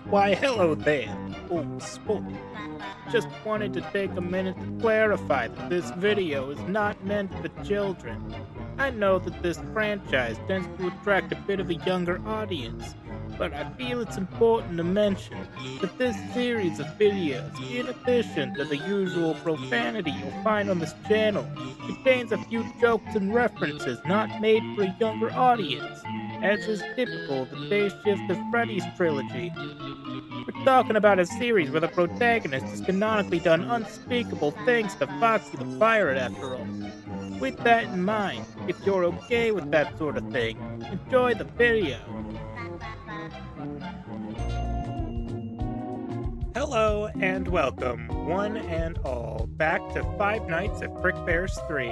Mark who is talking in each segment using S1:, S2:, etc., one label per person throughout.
S1: Why, hello there, old sport. Just wanted to take a minute to clarify that this video is not meant for children. I know that this franchise tends to attract a bit of a younger audience, but I feel it's important to mention that this series of videos, in addition to the usual profanity you'll find on this channel, contains a few jokes and references not made for a younger audience, as is typical of the Dayshift of Freddy's trilogy. We're talking about a series where the protagonist has canonically done unspeakable things to Foxy the Pirate after all. With that in mind, if you're okay with that sort of thing, enjoy the video. Hello and welcome, one and all, back to Five Nights at Frickbear's 3.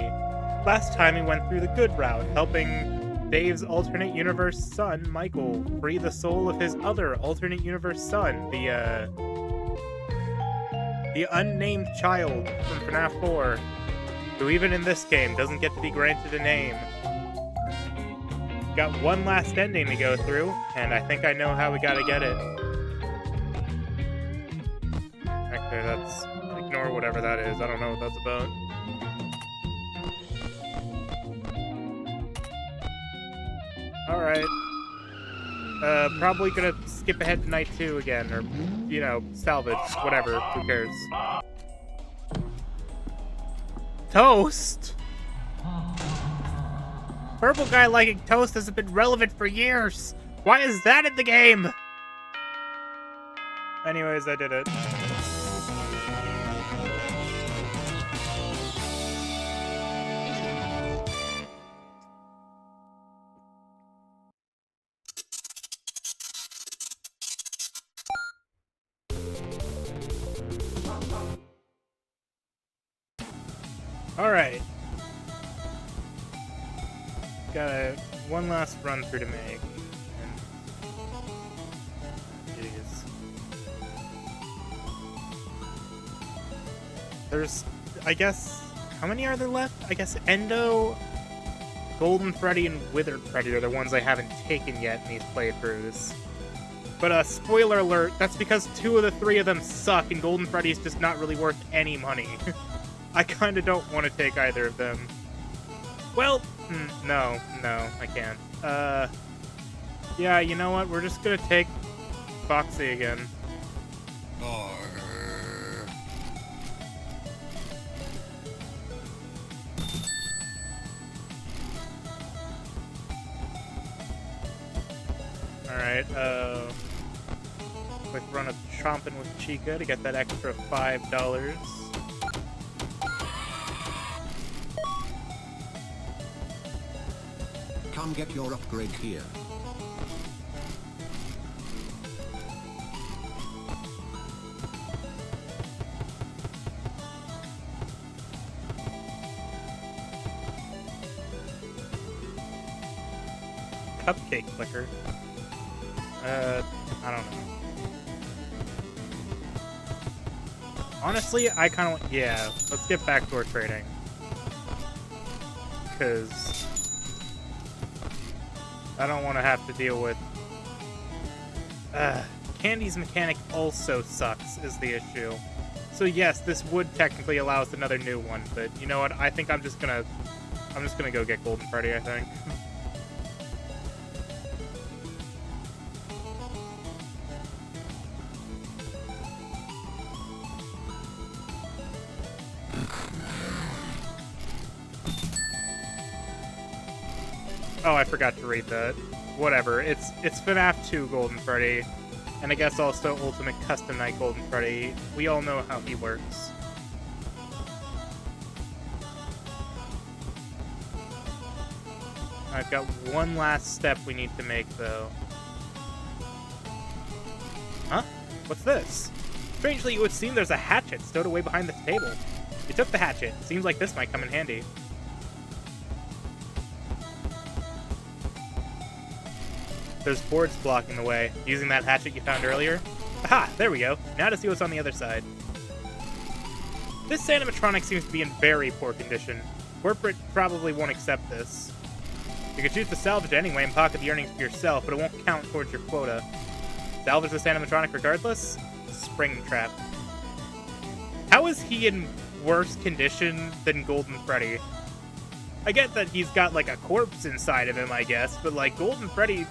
S1: Last time we went through the good route, helping Dave's alternate universe son, Michael, free the soul of his other alternate universe son, the unnamed child from FNAF 4, who even in this game doesn't get to be granted a name. Got one last ending to go through, and I think I know how we gotta get it. Okay, that's... ignore whatever that is, I don't know what that's about. Alright. Probably gonna skip ahead to night 2 again, or, you know, salvage, whatever, who cares. Toast? Purple guy liking toast hasn't been relevant for years! Why is that in the game? Anyways, I did it. Alright. Got one last run through to make. Jeez. There's, I guess, how many are there left? I guess Endo, Golden Freddy, and Withered Freddy are the ones I haven't taken yet in these playthroughs. But spoiler alert, that's because 2 of the 3 of them suck and Golden Freddy's just not really worth any money. I kinda don't want to take either of them. Well, no, I can't. Yeah, you know what? We're just gonna take Foxy again. Alright, quick run of Chomping with Chica to get that extra $5.
S2: Come get your upgrade here.
S1: Cupcake clicker. I don't know. Honestly, I kind of... yeah, let's get back to our trading. Because I don't want to have to deal with... Candy's mechanic also sucks, is the issue. So yes, this would technically allow us another new one, but you know what? I think I'm just gonna go get Golden Freddy, I think. Oh, I forgot to read that. Whatever. It's FNAF 2 Golden Freddy, and I guess also Ultimate Custom Night Golden Freddy. We all know how he works. I've got one last step we need to make, though. Huh? What's this? Strangely, it would seem there's a hatchet stowed away behind this table. You took the hatchet. Seems like this might come in handy. There's boards blocking the way. Using that hatchet you found earlier? Aha! There we go. Now to see what's on the other side. This animatronic seems to be in very poor condition. Corporate probably won't accept this. You can choose to salvage it anyway and pocket the earnings for yourself, but it won't count towards your quota. Salvage this animatronic regardless. Springtrap. How is he in worse condition than Golden Freddy? I get that he's got, like, a corpse inside of him, I guess, but, like, Golden Freddy...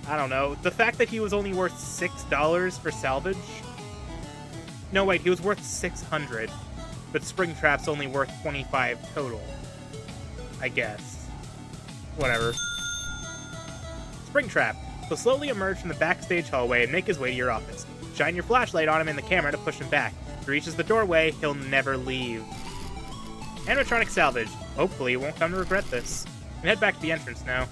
S1: I don't know. The fact that he was only worth $6 for salvage... No, wait, he was worth $600. But Springtrap's only worth $25 total. I guess. Whatever. Springtrap. He'll slowly emerge from the backstage hallway and make his way to your office. Shine your flashlight on him in the camera to push him back. If he reaches the doorway, he'll never leave. Animatronic salvage. Hopefully, you won't come to regret this. You can head back to the entrance now.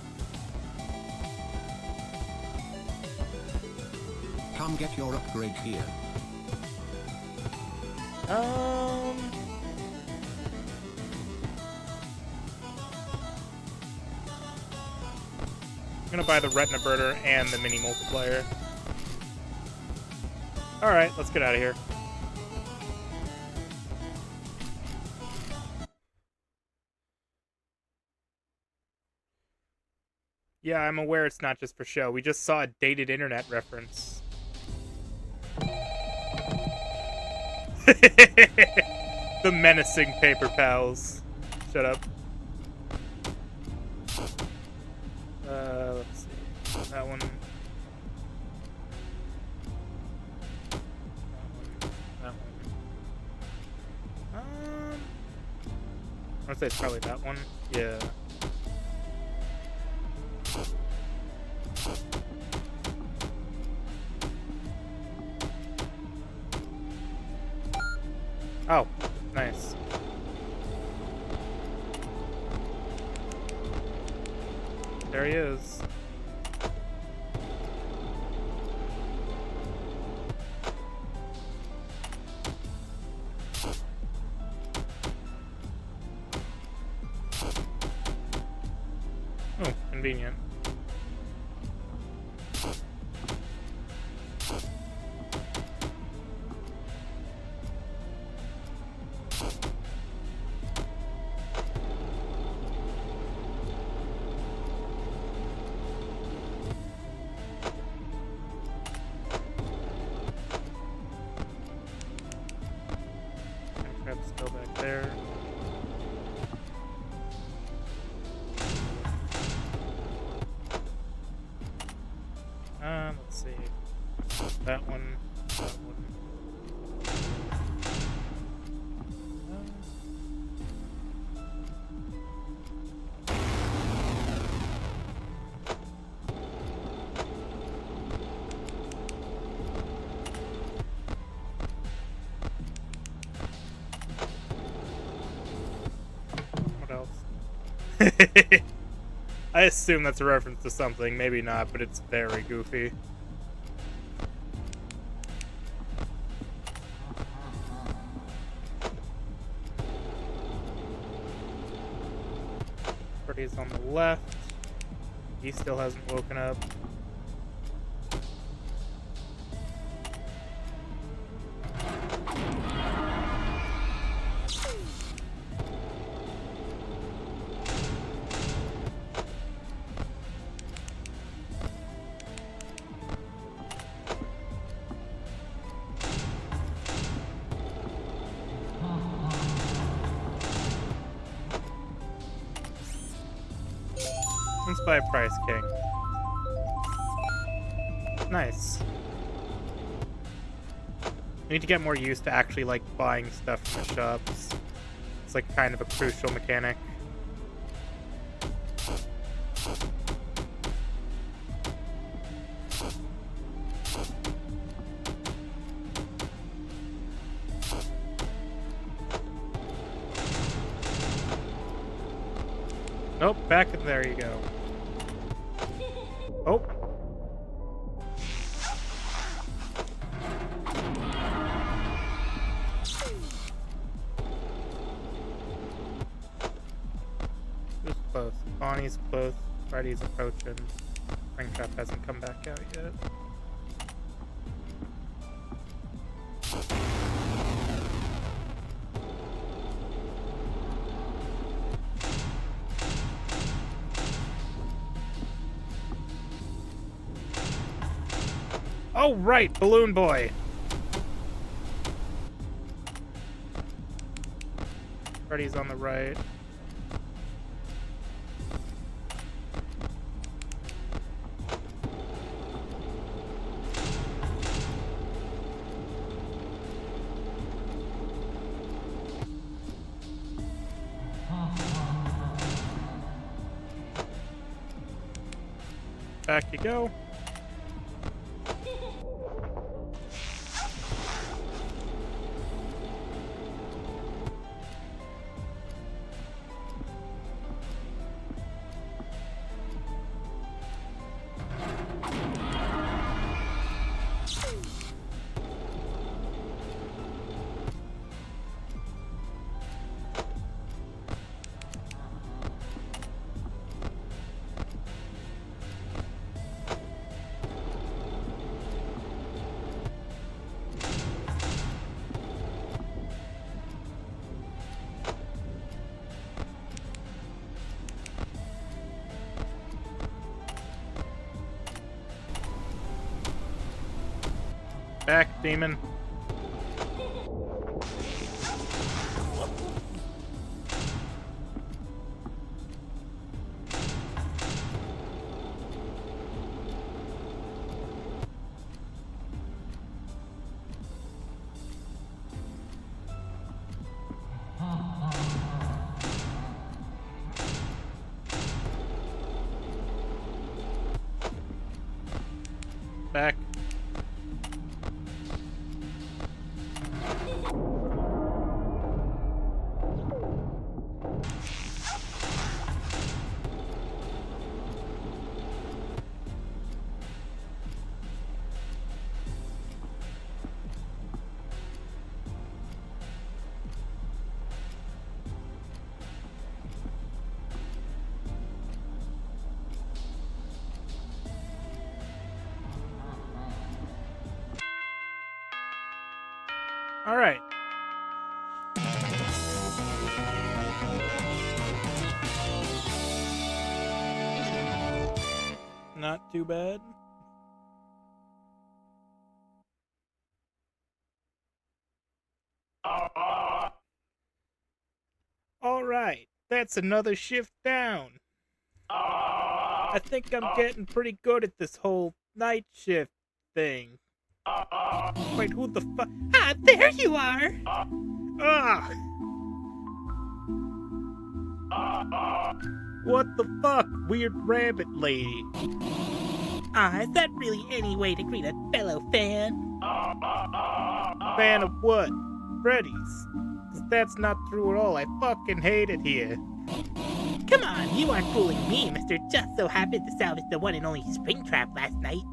S2: Come get your upgrade here.
S1: I'm gonna buy the retina burner and the mini multiplier. Alright, let's get out of here. Yeah, I'm aware it's not just for show. We just saw a dated internet reference. The menacing paper pals. Shut up. Let's see. That one. That one. I would say it's probably that one. Yeah. Oh, nice. There he is. Oh, convenient. Still back there. Let's see. That one. That one. I assume that's a reference to something, maybe not, but it's very goofy. Freddy's on the left. He still hasn't woken up. Let's buy a Price King. Nice. I need to get more used to actually, like, buying stuff from the shops. It's, like, kind of a crucial mechanic. Nope, back in there you go. Oh. Who's close? Bonnie's close. Freddy's approaching. Springtrap hasn't come back out yet. Oh, right, Balloon Boy. Freddy's on the right. Back you go. Back, demon. Back. All right. Not too bad. All right. That's another shift down. I think I'm getting pretty good at this whole night shift thing. Wait, who the fuck? Ah, there you are! Ah! What the fuck, weird rabbit lady?
S3: Ah, is that really any way to greet a fellow fan?
S1: Fan of what? Freddy's? 'Cause that's not true at all. I fucking hate it here.
S3: Come on, you aren't fooling me, Mr. Just So Happened to salvage the one and only Springtrap last night.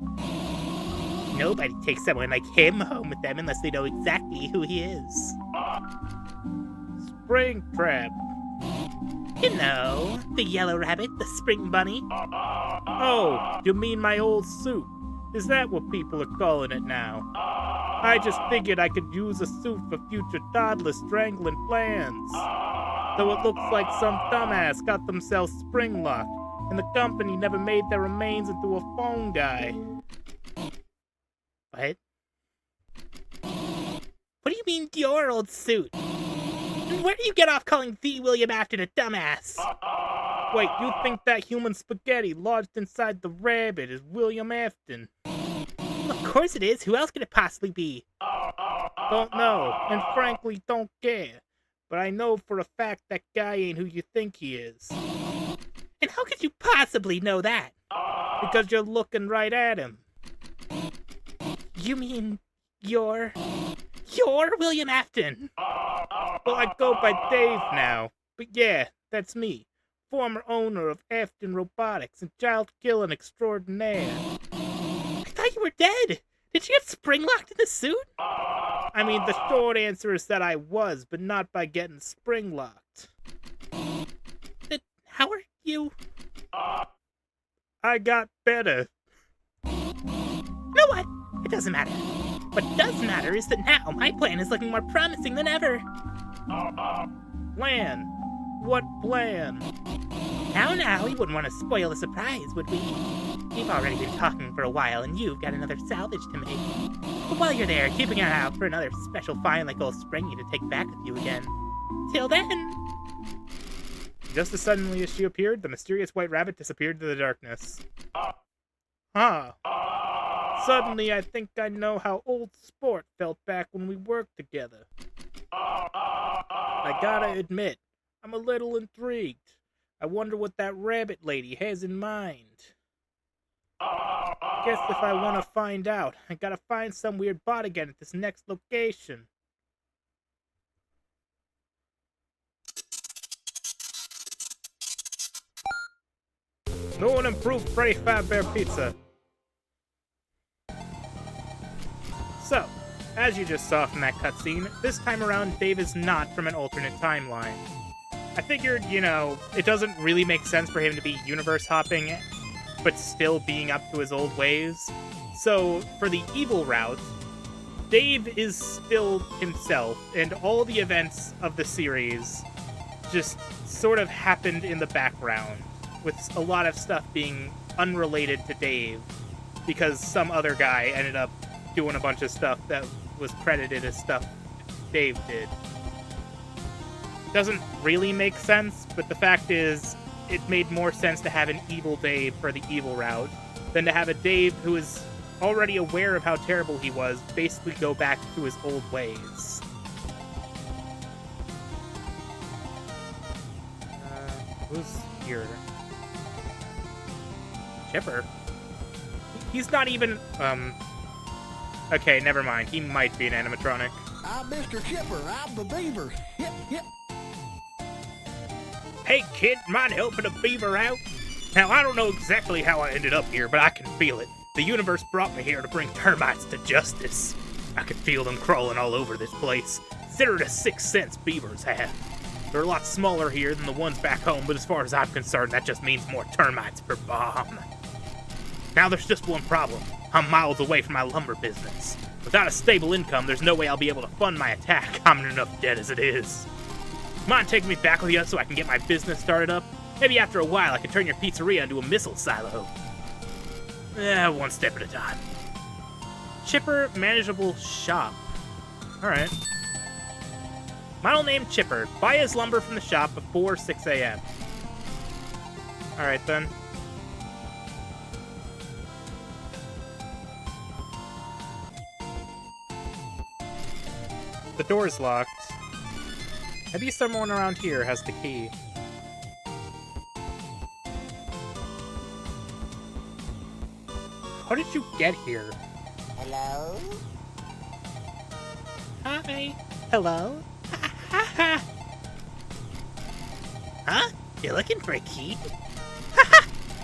S3: Nobody takes someone like him home with them unless they know exactly who he is.
S1: Springtrap?
S3: You know, the yellow rabbit, the spring bunny.
S1: Oh, you mean my old suit? Is that what people are calling it now? I just figured I could use a suit for future toddler strangling plans. Though it looks like some dumbass got themselves spring-locked, and the company never made their remains into a phone guy.
S3: What? What do you mean, your old suit? And where do you get off calling the William Afton a dumbass?
S1: Wait, you think that human spaghetti lodged inside the rabbit is William Afton?
S3: Well, of course it is. Who else could it possibly be?
S1: Don't know, and frankly don't care. But I know for a fact that guy ain't who you think he is.
S3: And how could you possibly know that?
S1: Because you're looking right at him.
S3: You mean you're William Afton?
S1: Well, I go by Dave now. But yeah, that's me. Former owner of Afton Robotics and child killing extraordinaire.
S3: I thought you were dead. Did you get spring-locked in the suit?
S1: I mean, the short answer is that I was, but not by getting spring-locked.
S3: Then how are you?
S1: I got better.
S3: You know what? It doesn't matter. What does matter is that now my plan is looking more promising than ever.
S1: Plan? What plan?
S3: Now, we wouldn't want to spoil the surprise, would we? We've already been talking for a while, and you've got another salvage to make. But while you're there, keep an eye out for another special find like old Springy to take back with you again. Till then!
S1: Just as suddenly as she appeared, the mysterious white rabbit disappeared into the darkness. Huh. Suddenly, I think I know how Old Sport felt back when we worked together. I gotta admit, I'm a little intrigued. I wonder what that rabbit lady has in mind. Guess if I want to find out, I gotta find some weird bot again at this next location. No one improved Freddy Fazbear Pizza. So, as you just saw from that cutscene, this time around Dave is not from an alternate timeline. I figured, you know, it doesn't really make sense for him to be universe hopping, but still being up to his old ways. So, for the evil route, Dave is still himself, and all the events of the series just sort of happened in the background, with a lot of stuff being unrelated to Dave, because some other guy ended up doing a bunch of stuff that was credited as stuff Dave did. Doesn't really make sense, but the fact is, it made more sense to have an evil Dave for the evil route than to have a Dave who is already aware of how terrible he was basically go back to his old ways. Who's here? Chipper? He's not even, okay, never mind. He might be an animatronic.
S2: I'm Mr. Chipper. I'm the beaver. Hip, hip.
S1: Hey kid, mind helping a beaver out? Now, I don't know exactly how I ended up here, but I can feel it. The universe brought me here to bring termites to justice. I can feel them crawling all over this place. Consider it a sixth sense beavers have. They're a lot smaller here than the ones back home, but as far as I'm concerned, that just means more termites per bomb. Now there's just one problem. I'm miles away from my lumber business. Without a stable income, there's no way I'll be able to fund my attack. I'm in enough debt as it is. Mind taking me back with you so I can get my business started up? Maybe after a while I can turn your pizzeria into a missile silo. One step at a time. Chipper Manageable Shop. Alright. Model name Chipper. Buy his lumber from the shop before 6 a.m. Alright then. The door's locked. Maybe someone around here has the key. How did you get here?
S4: Hello?
S3: Hi. Hello? Huh? You looking for a key?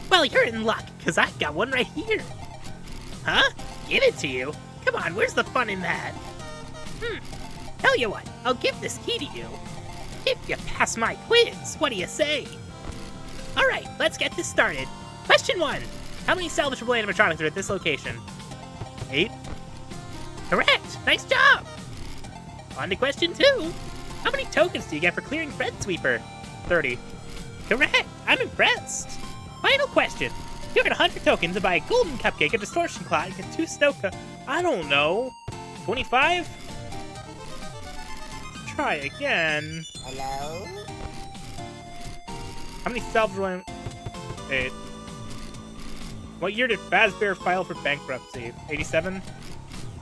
S3: Well, you're in luck, because I've got one right here. Huh? Give it to you? Come on, where's the fun in that? Tell you what, I'll give this key to you. If you pass my quiz, what do you say? Alright, let's get this started. Question 1. How many salvageable animatronics are at this location? 8. Correct! Nice job! On to question 2. How many tokens do you get for clearing Fred Sweeper? 30. Correct! I'm impressed! Final question. You get 100 tokens to buy a golden cupcake, a distortion clock, and 2 snow I don't know. 25? Try again.
S4: Hello?
S1: How many salvageable 8. What year did Fazbear file for bankruptcy? 87?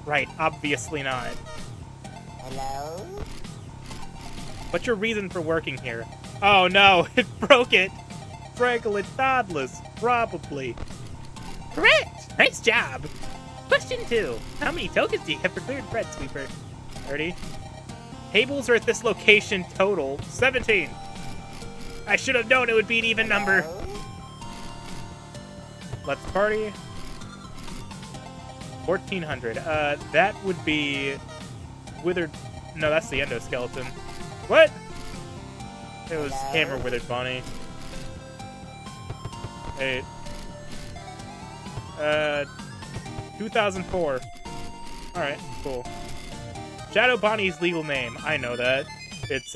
S1: Right, obviously not.
S4: Hello?
S1: What's your reason for working here? Oh no, it broke it! Frankly, toddlers, probably.
S3: Correct! Nice job! Question 2. How many tokens do you have for clearing Fred Sweeper?
S1: 30. Tables are at this location total. 17. I should have known it would be an even number.
S4: Hello?
S1: Let's party. 1400. That would be withered. No, that's the endoskeleton. What? It was Hammer Withered Bonnie. 8. 2004. Alright, cool. Shadow Bonnie's legal name. I know that. It's,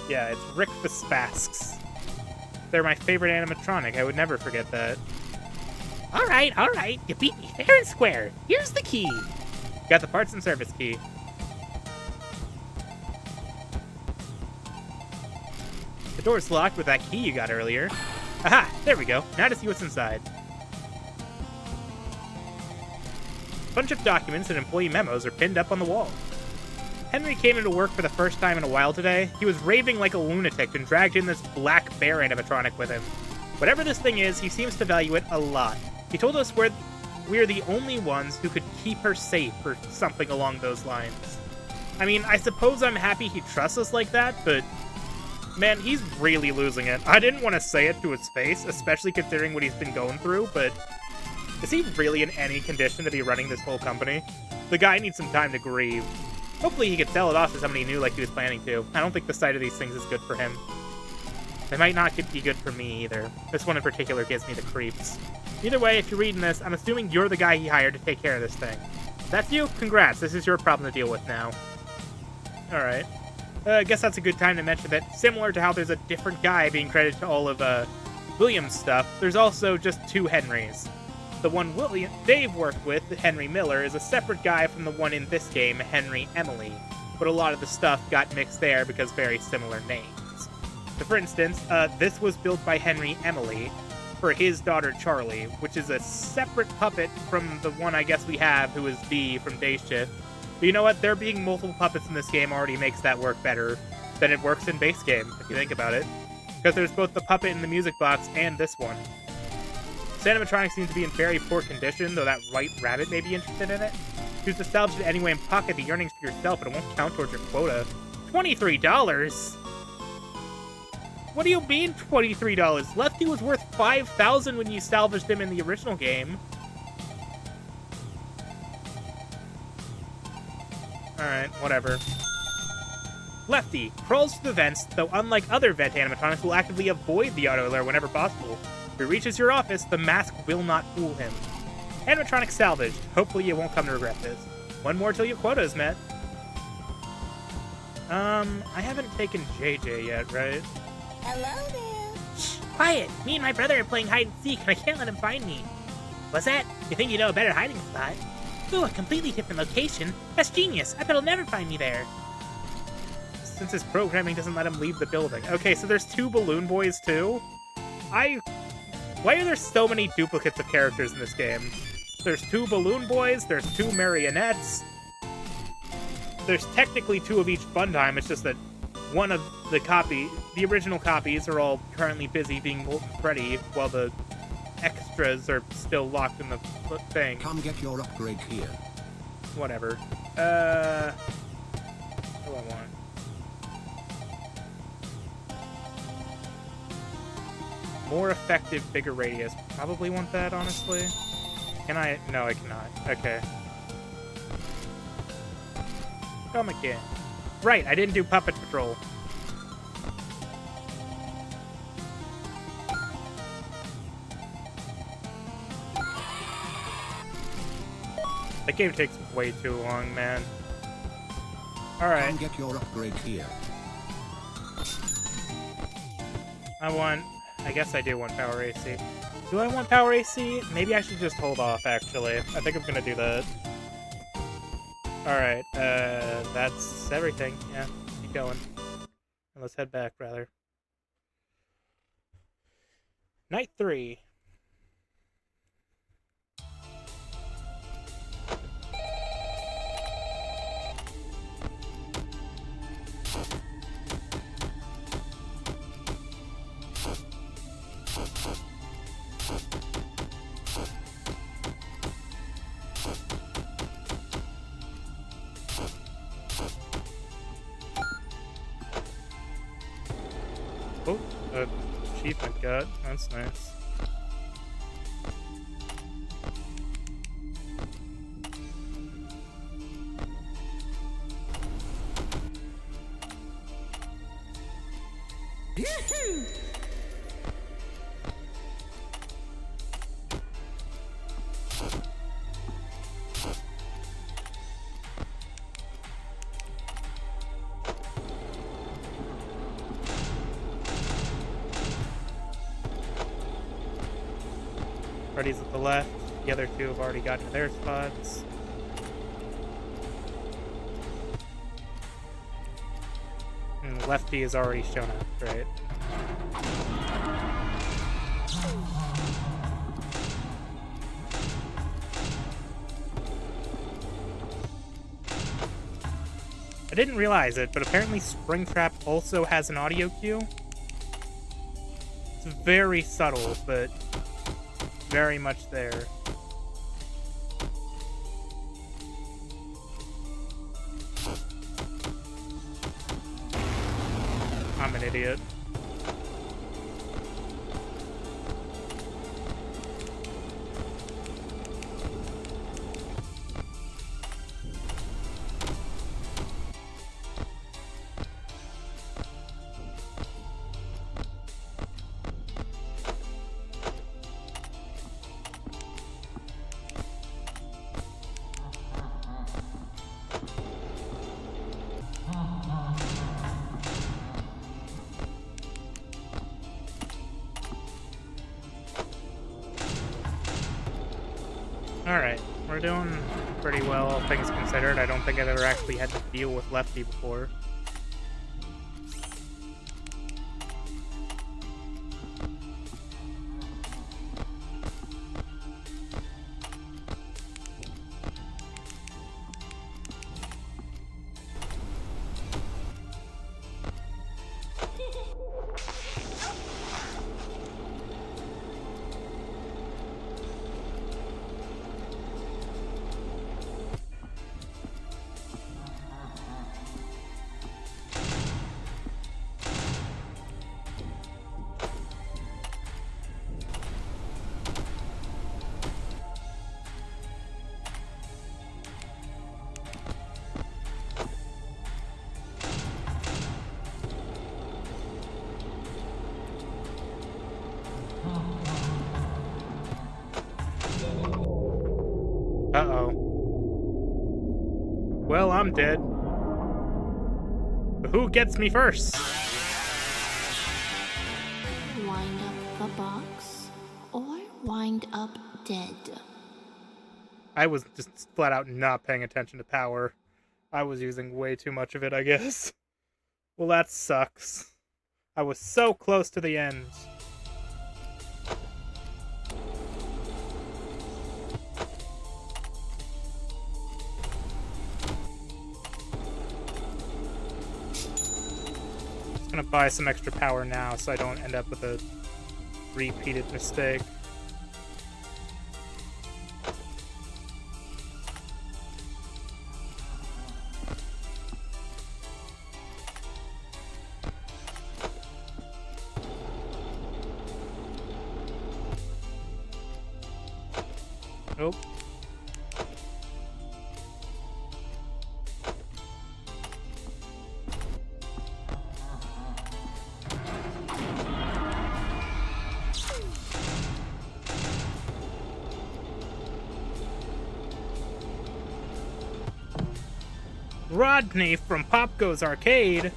S1: Yeah, it's Rick Spasks. They're my favorite animatronic. I would never forget that.
S3: All right. You beat me fair and square. Here's the key.
S1: Got the parts and service key. The door's locked with that key you got earlier. Aha! There we go. Now to see what's inside. Bunch of documents and employee memos are pinned up on the wall. Henry came into work for the first time in a while today. He was raving like a lunatic and dragged in this black bear animatronic with him. Whatever this thing is, he seems to value it a lot. He told us we're the only ones who could keep her safe or something along those lines. I mean, I suppose I'm happy he trusts us like that, but man, he's really losing it. I didn't want to say it to his face, especially considering what he's been going through, but is he really in any condition to be running this whole company? The guy needs some time to grieve. Hopefully he could sell it off to somebody new like he was planning to. I don't think the sight of these things is good for him. They might not be good for me either. This one in particular gives me the creeps. Either way, if you're reading this, I'm assuming you're the guy he hired to take care of this thing. If that's you? Congrats, this is your problem to deal with now. Alright. I guess that's a good time to mention that, similar to how there's a different guy being credited to all of William's stuff, there's also just two Henrys. The one Dave worked with, Henry Miller, is a separate guy from the one in this game, Henry Emily, but a lot of the stuff got mixed there because very similar names. So for instance, this was built by Henry Emily for his daughter Charlie, which is a separate puppet from the one I guess we have, who is Dee from Dayshift. But you know what? There being multiple puppets in this game already makes that work better than it works in base game, if you think about it. Because there's both the puppet in the music box and this one. This animatronic seems to be in very poor condition, though that white rabbit may be interested in it. Choose to salvage it anyway and pocket the earnings for yourself, but it won't count towards your quota. $23? What do you mean $23? Lefty was worth $5,000 when you salvaged him in the original game. Alright, whatever. Lefty crawls to the vents, though unlike other vent animatronics, will actively avoid the auto alert whenever possible. If he reaches your office, the mask will not fool him. Animatronic salvaged. Hopefully you won't come to regret this. One more till your quota is met. I haven't taken JJ yet, right?
S4: Hello there.
S3: Shh, quiet. Me and my brother are playing hide and seek, and I can't let him find me. What's that? You think you know a better hiding spot? Ooh, a completely different location. That's genius. I bet he'll never find me there.
S1: Since his programming doesn't let him leave the building. Okay, so there's two balloon boys too? Why are there so many duplicates of characters in this game? There's two balloon boys, there's two marionettes. There's technically two of each fun time, it's just that one of the original copies are all currently busy being Molten Freddy, while the extras are still locked in the thing.
S2: Come get your upgrade here.
S1: Whatever. What do I want? More effective, bigger radius. Probably want that, honestly. Can I? No, I cannot. Okay. Come again. Right, I didn't do Puppet Patrol. That game takes way too long, man. Alright.
S2: Come get your upgrade here.
S1: I guess I do want Power AC. Do I want Power AC? Maybe I should just hold off, actually. I think I'm gonna do that. Alright, that's everything. Yeah, keep going. And let's head back, rather. Night 3. Oh, achievement got. That's nice.
S2: Yoo-hoo!
S1: Freddy's at the left. The other two have already gotten to their spots. And Lefty has already shown up, right? I didn't realize it, but apparently Springtrap also has an audio cue. It's very subtle, but very much there. I'm an idiot. Alright, we're doing pretty well, all things considered. I don't think I've ever actually had to deal with Lefty before. Uh-oh. Well, I'm dead. But who gets me first?
S4: Wind up the box or wind up dead.
S1: I was just flat out not paying attention to power. I was using way too much of it, I guess. Well, that sucks. I was so close to the end. I'm gonna buy some extra power now so I don't end up with a repeated mistake. Nope. Rodney from Pop Goes Arcade.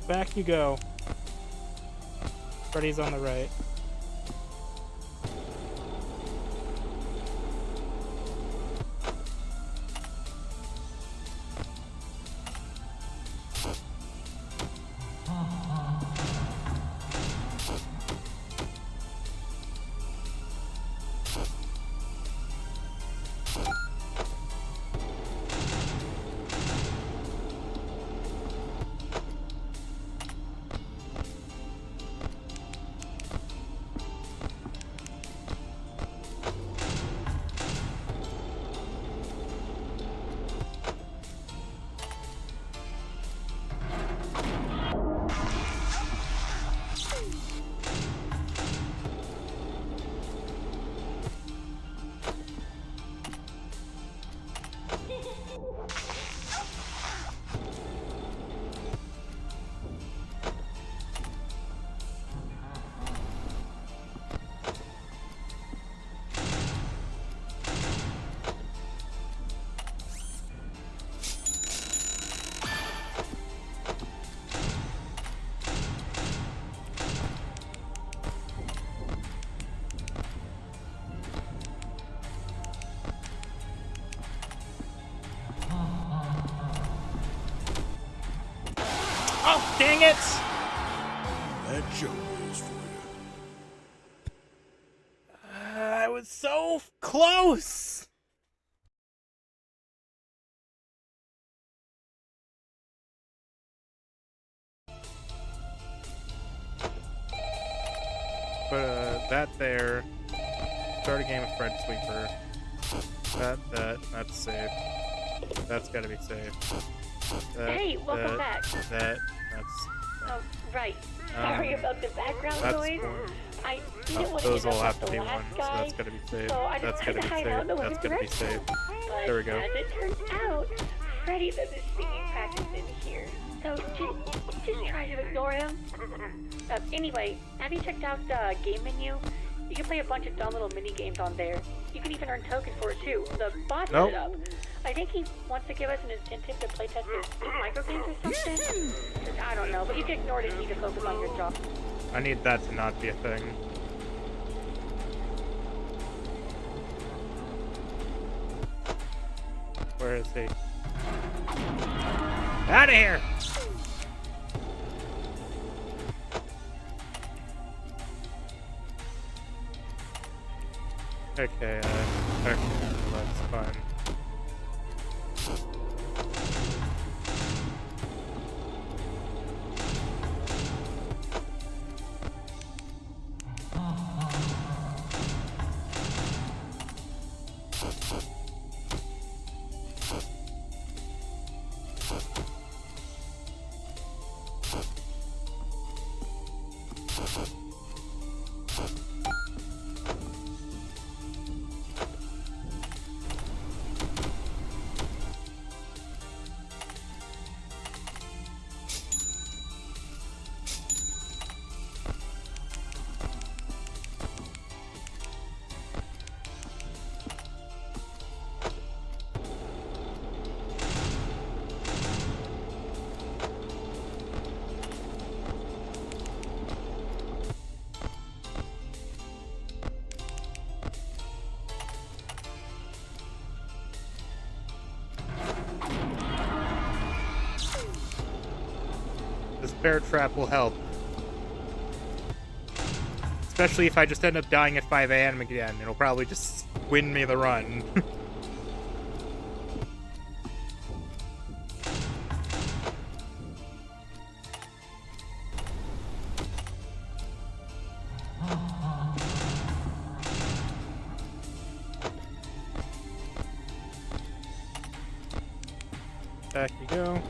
S1: Back you go. Freddy's on the right. Oh, dang it!
S5: That joke is for you.
S1: I was so close! But, that there. Start a game of Fred Sweeper. That's safe. That's gotta be safe.
S6: Hey, welcome back.
S1: That's...
S6: Oh, right. Sorry about the background noise. I didn't want to
S1: those
S6: get
S1: all
S6: up
S1: have
S6: with
S1: to
S6: the
S1: be one,
S6: last
S1: so
S6: guy,
S1: that's gotta be safe.
S6: so I
S1: That's
S6: just
S1: gotta
S6: had
S1: be
S6: to hide out
S1: safe.
S6: in the
S1: That's
S6: living
S1: gotta be
S6: room.
S1: safe.
S6: But
S1: There we go.
S6: as it turns out, Freddy does his singing practice in here. So just try to ignore him. Anyway, have you checked out the game menu? You can play a bunch of dumb little mini games on there. You can even earn tokens for it too. The boss set it up. I think he wants to give us an incentive to playtest his micro games or something. I don't know, but you can ignore it if you need to focus on your job.
S1: I need that to not be a thing. Where is he? Out of here! Okay, that's fine. This bear trap will help. Especially if I just end up dying at 5 a.m. again. It'll probably just win me the run. Back you go.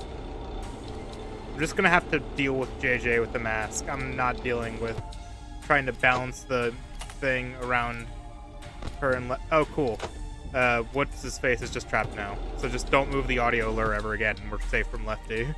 S1: I'm just gonna have to deal with JJ with the mask. I'm not dealing with trying to balance the thing around her and oh, cool. What's his face is just trapped now. So just don't move the audio lure ever again, and we're safe from Lefty.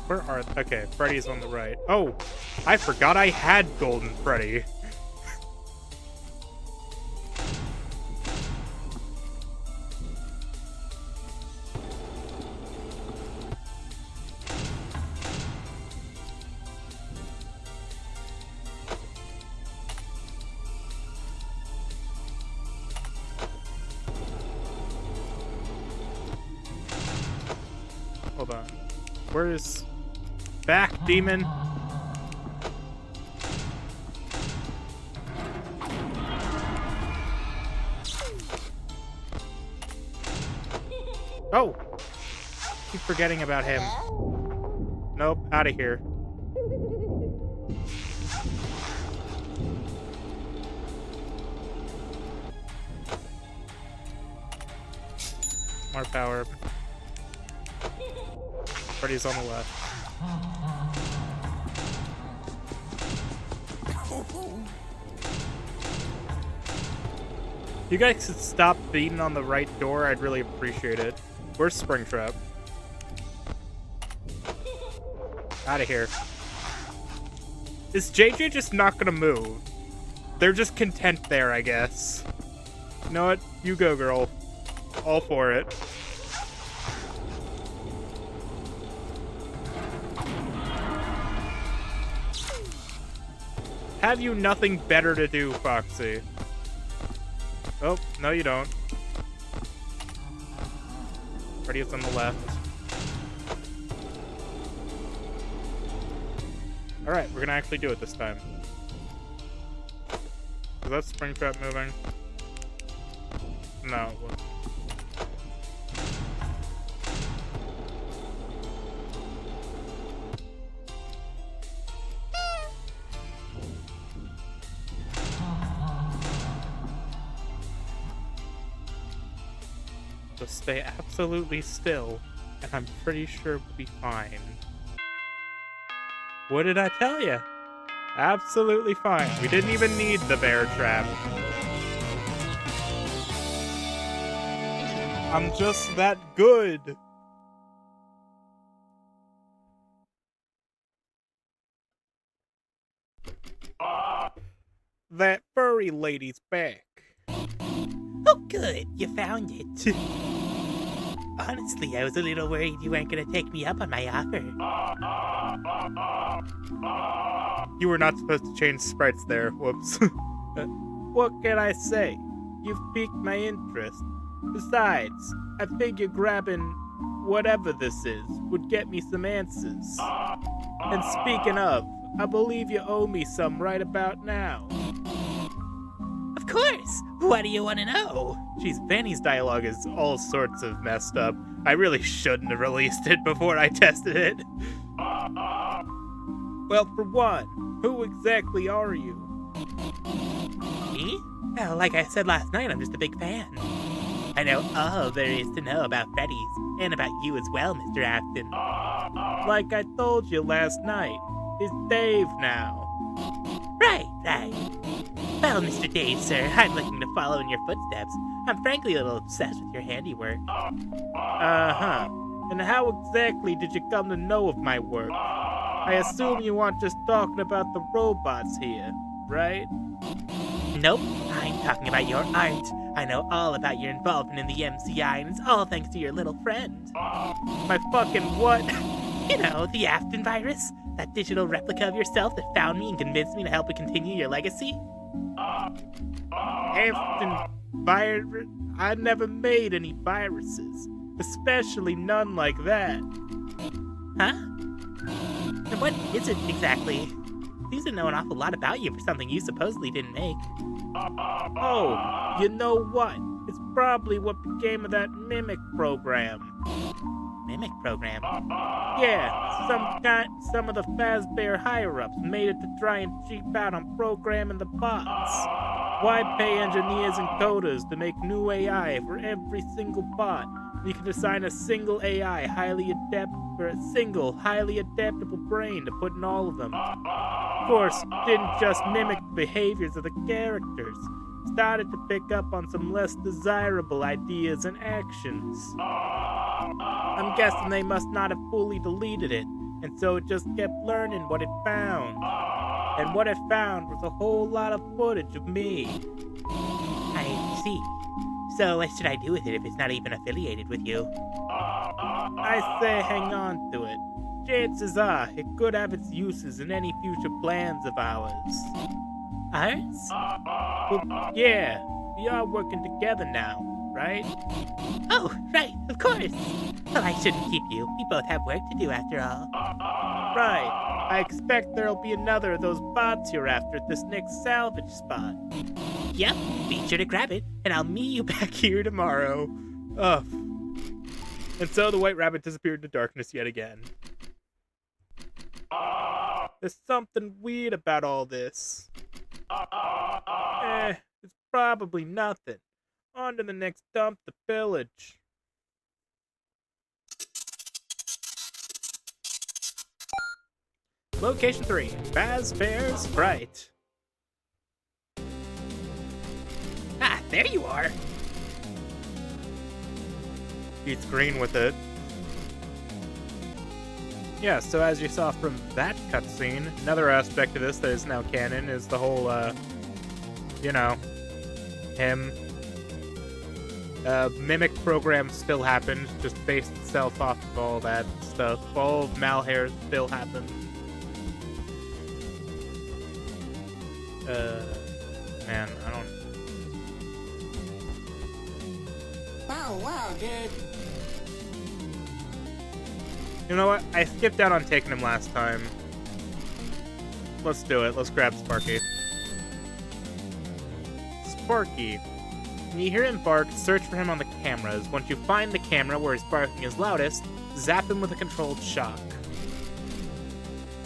S1: Where are... Okay, Freddy's on the right. Oh, I forgot I had Golden Freddy. Hold on. Where is... Back, demon! Oh! Keep forgetting about him. Nope, out of here. More power. Freddy's on the left. You guys could stop beating on the right door, I'd really appreciate it. Where's Springtrap? Out of here. Is JJ just not gonna move? They're just content there, I guess. You know what? You go, girl. All for it. Have you nothing better to do, Foxy? Oh, no you don't. Freddy is on the left. Alright, we're gonna actually do it this time. Is that Springtrap moving? No, it wasn't. Just stay absolutely still, and I'm pretty sure we'll be fine. What did I tell you? Absolutely fine. We didn't even need the bear trap. I'm just that good. That furry lady's back.
S3: Oh, good. You found it. Honestly, I was a little worried you weren't going to take me up on my offer.
S1: You were not supposed to change sprites there. Whoops. What can I say? You've piqued my interest. Besides, I figure grabbing whatever this is would get me some answers. And speaking of, I believe you owe me some right about now.
S3: Of course! What do you want to know?
S1: Jeez, Vanny's dialogue is all sorts of messed up. I really shouldn't have released it before I tested it. Well, for one, who exactly are you?
S3: Me? Well, like I said last night, I'm just a big fan. I know all there is to know about Freddy's, and about you as well, Mr. Afton.
S1: Like I told you last night, it's Dave now.
S3: Right. Well, Mr. Dave, sir, I'm looking to follow in your footsteps. I'm frankly a little obsessed with your handiwork.
S1: Uh-huh. And how exactly did you come to know of my work? I assume you aren't just talking about the robots here, right?
S3: Nope, I'm talking about your art. I know all about your involvement in the MCI, and it's all thanks to your little friend.
S1: My fucking what?
S3: You know, the Afton virus. That digital replica of yourself that found me and convinced me to help it continue your legacy.
S1: Afton virus? I never made any viruses. Especially none like that.
S3: Huh? And what is it exactly? Seems to know an awful lot about you for something you supposedly didn't make.
S1: Oh, you know what? It's probably what became of that mimic program.
S3: Mimic program?
S1: Yeah, some of the Fazbear higher-ups made it to try and cheap out on programming the bots. Why pay engineers and coders to make new AI for every single bot? You can assign a single AI highly adaptable brain to put in all of them. Of course, didn't just mimic the behaviors of the characters. Started to pick up on some less desirable ideas and actions. I'm guessing they must not have fully deleted it, and so it just kept learning what it found. And what it found was a whole lot of footage of me.
S3: I see. So what should I do with it if it's not even affiliated with you?
S1: I say hang on to it. Chances are it could have its uses in any future plans of ours.
S3: Ours?
S1: Well, yeah, we are working together now, right?
S3: Oh, right, of course. Well, I shouldn't keep you. We both have work to do after all.
S1: Right. I expect there'll be another of those bots you're after at this next salvage spot.
S3: Yep, be sure to grab it, and I'll meet you back here tomorrow.
S1: Ugh. And so the white rabbit disappeared into darkness yet again. There's something weird about all this. It's probably nothing. On to the next dump to pillage. Location 3, Fazbear's Fright.
S3: Ah, there you are.
S1: Beats green with it. Yeah, so as you saw from that cutscene, another aspect of this that is now canon is the whole, him. Mimic program still happened, just based itself off of all that stuff. All of Malhair still happened. Man, I don't...
S5: Wow, dude.
S1: You know what? I skipped out on taking him last time. Let's do it. Let's grab Sparky. Sparky. When you hear him bark, search for him on the cameras. Once you find the camera where his barking is loudest, zap him with a controlled shock.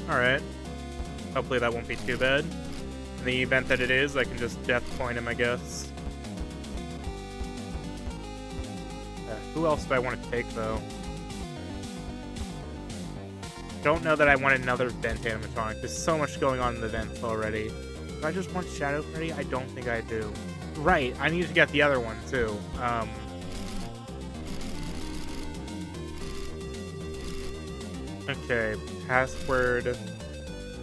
S1: Alright. Hopefully that won't be too bad. In the event that it is, I can just death point him, I guess. Who else do I want to take, though? Don't know that I want another vent animatronic. There's so much going on in the vents already. Do I just want Shadow Freddy? I don't think I do. Right, I need to get the other one, too. Okay, password.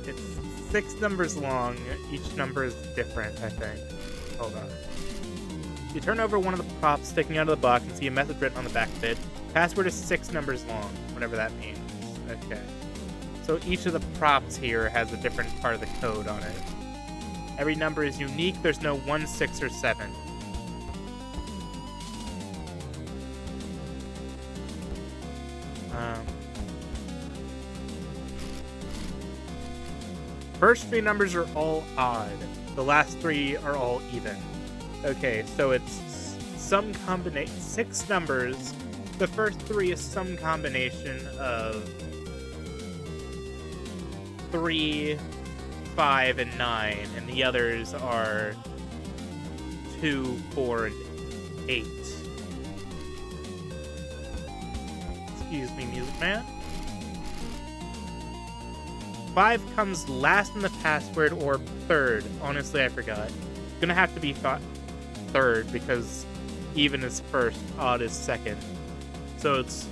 S1: It's 6 numbers long. Each number is different, I think. Hold on. You turn over one of the props sticking out of the box and see a message written on the back of it. Password is 6 numbers long, whatever that means. Okay. So each of the props here has a different part of the code on it. Every number is unique. There's no 1, 6, or 7. First 3 numbers are all odd. The last 3 are all even. Okay, so it's some combination. 6 numbers. The first 3 is some combination of 3, 5, and 9, and the others are 2, 4, and 8. Excuse me, Music Man. 5 comes last in the password or third. Honestly, I forgot. Gonna have to be third because even is first, odd is second. So it's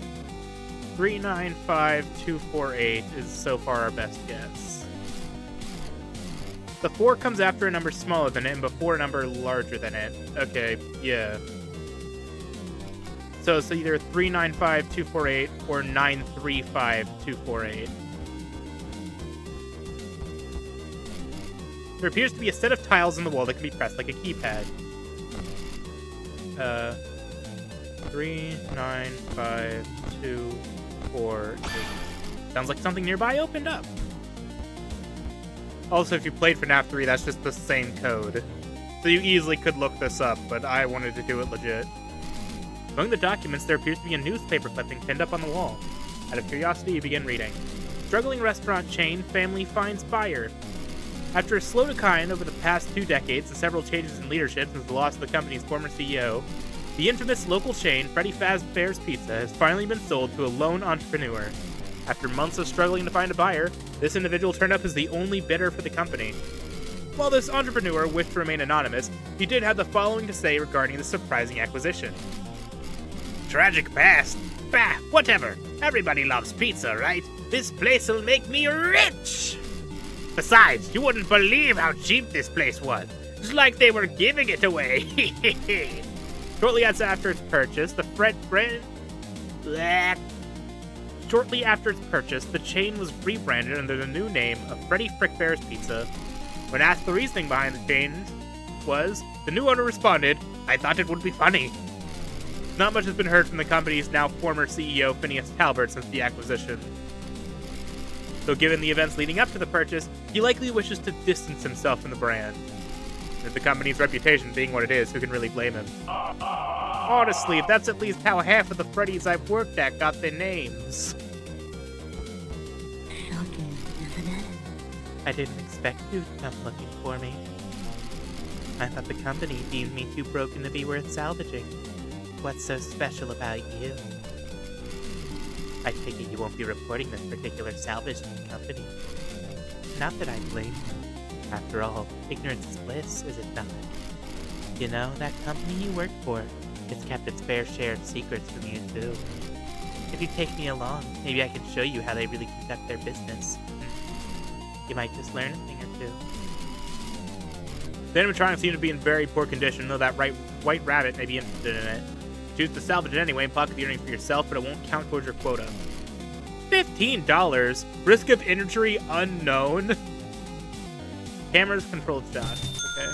S1: 3, 9, 5, 2, 4, 8 is so far our best guess. The 4 comes after a number smaller than it and before a number larger than it. Okay, yeah. So it's either 3, 9, 5, 2, 4, 8 or 9, 3, 5, 2, 4, 8. There appears to be a set of tiles in the wall that can be pressed like a keypad. 3, 9, 5, 2, 4, 8. Sounds like something nearby opened up. Also, if you played FNAF 3, that's just the same code. So you easily could look this up, but I wanted to do it legit. Among the documents, there appears to be a newspaper clipping pinned up on the wall. Out of curiosity, you begin reading. Struggling restaurant chain, family finds buyer. After a slow decline over the past 2 decades and several changes in leadership since the loss of the company's former CEO, the infamous local chain, Freddy Fazbear's Pizza, has finally been sold to a lone entrepreneur. After months of struggling to find a buyer, this individual turned up as the only bidder for the company. While this entrepreneur wished to remain anonymous, he did have the following to say regarding the surprising acquisition.
S3: Tragic past? Bah, whatever. Everybody loves pizza, right? This place'll make me rich! Besides, you wouldn't believe how cheap this place was. It's like they were giving it away.
S1: Shortly after its purchase, the chain was rebranded under the new name of Freddy Frickbear's Pizza. When asked the reasoning behind the change the new owner responded, "I thought it would be funny." Not much has been heard from the company's now former CEO, Phineas Talbert, since the acquisition. Though given the events leading up to the purchase, he likely wishes to distance himself from the brand. With the company's reputation being what it is, who can really blame him? Honestly, that's at least how half of the Freddys I've worked at got their names. I didn't expect you to come looking for me. I thought the company deemed me too broken to be worth salvaging. What's so special about you? I take it you won't be reporting this particular salvage to the company. Not that I blame you. After all, ignorance is bliss, is it not? You know, that company you work for, it's kept its fair share of secrets from you too. If you take me along, maybe I can show you how they really conduct their business. You might just learn a thing or two. The animatronics seem to be in very poor condition, though that white rabbit may be interested in it. Choose to salvage it anyway and pocket the earnings for yourself, but it won't count towards your quota. $15? Risk of injury unknown? Camera's controlled shot. Okay.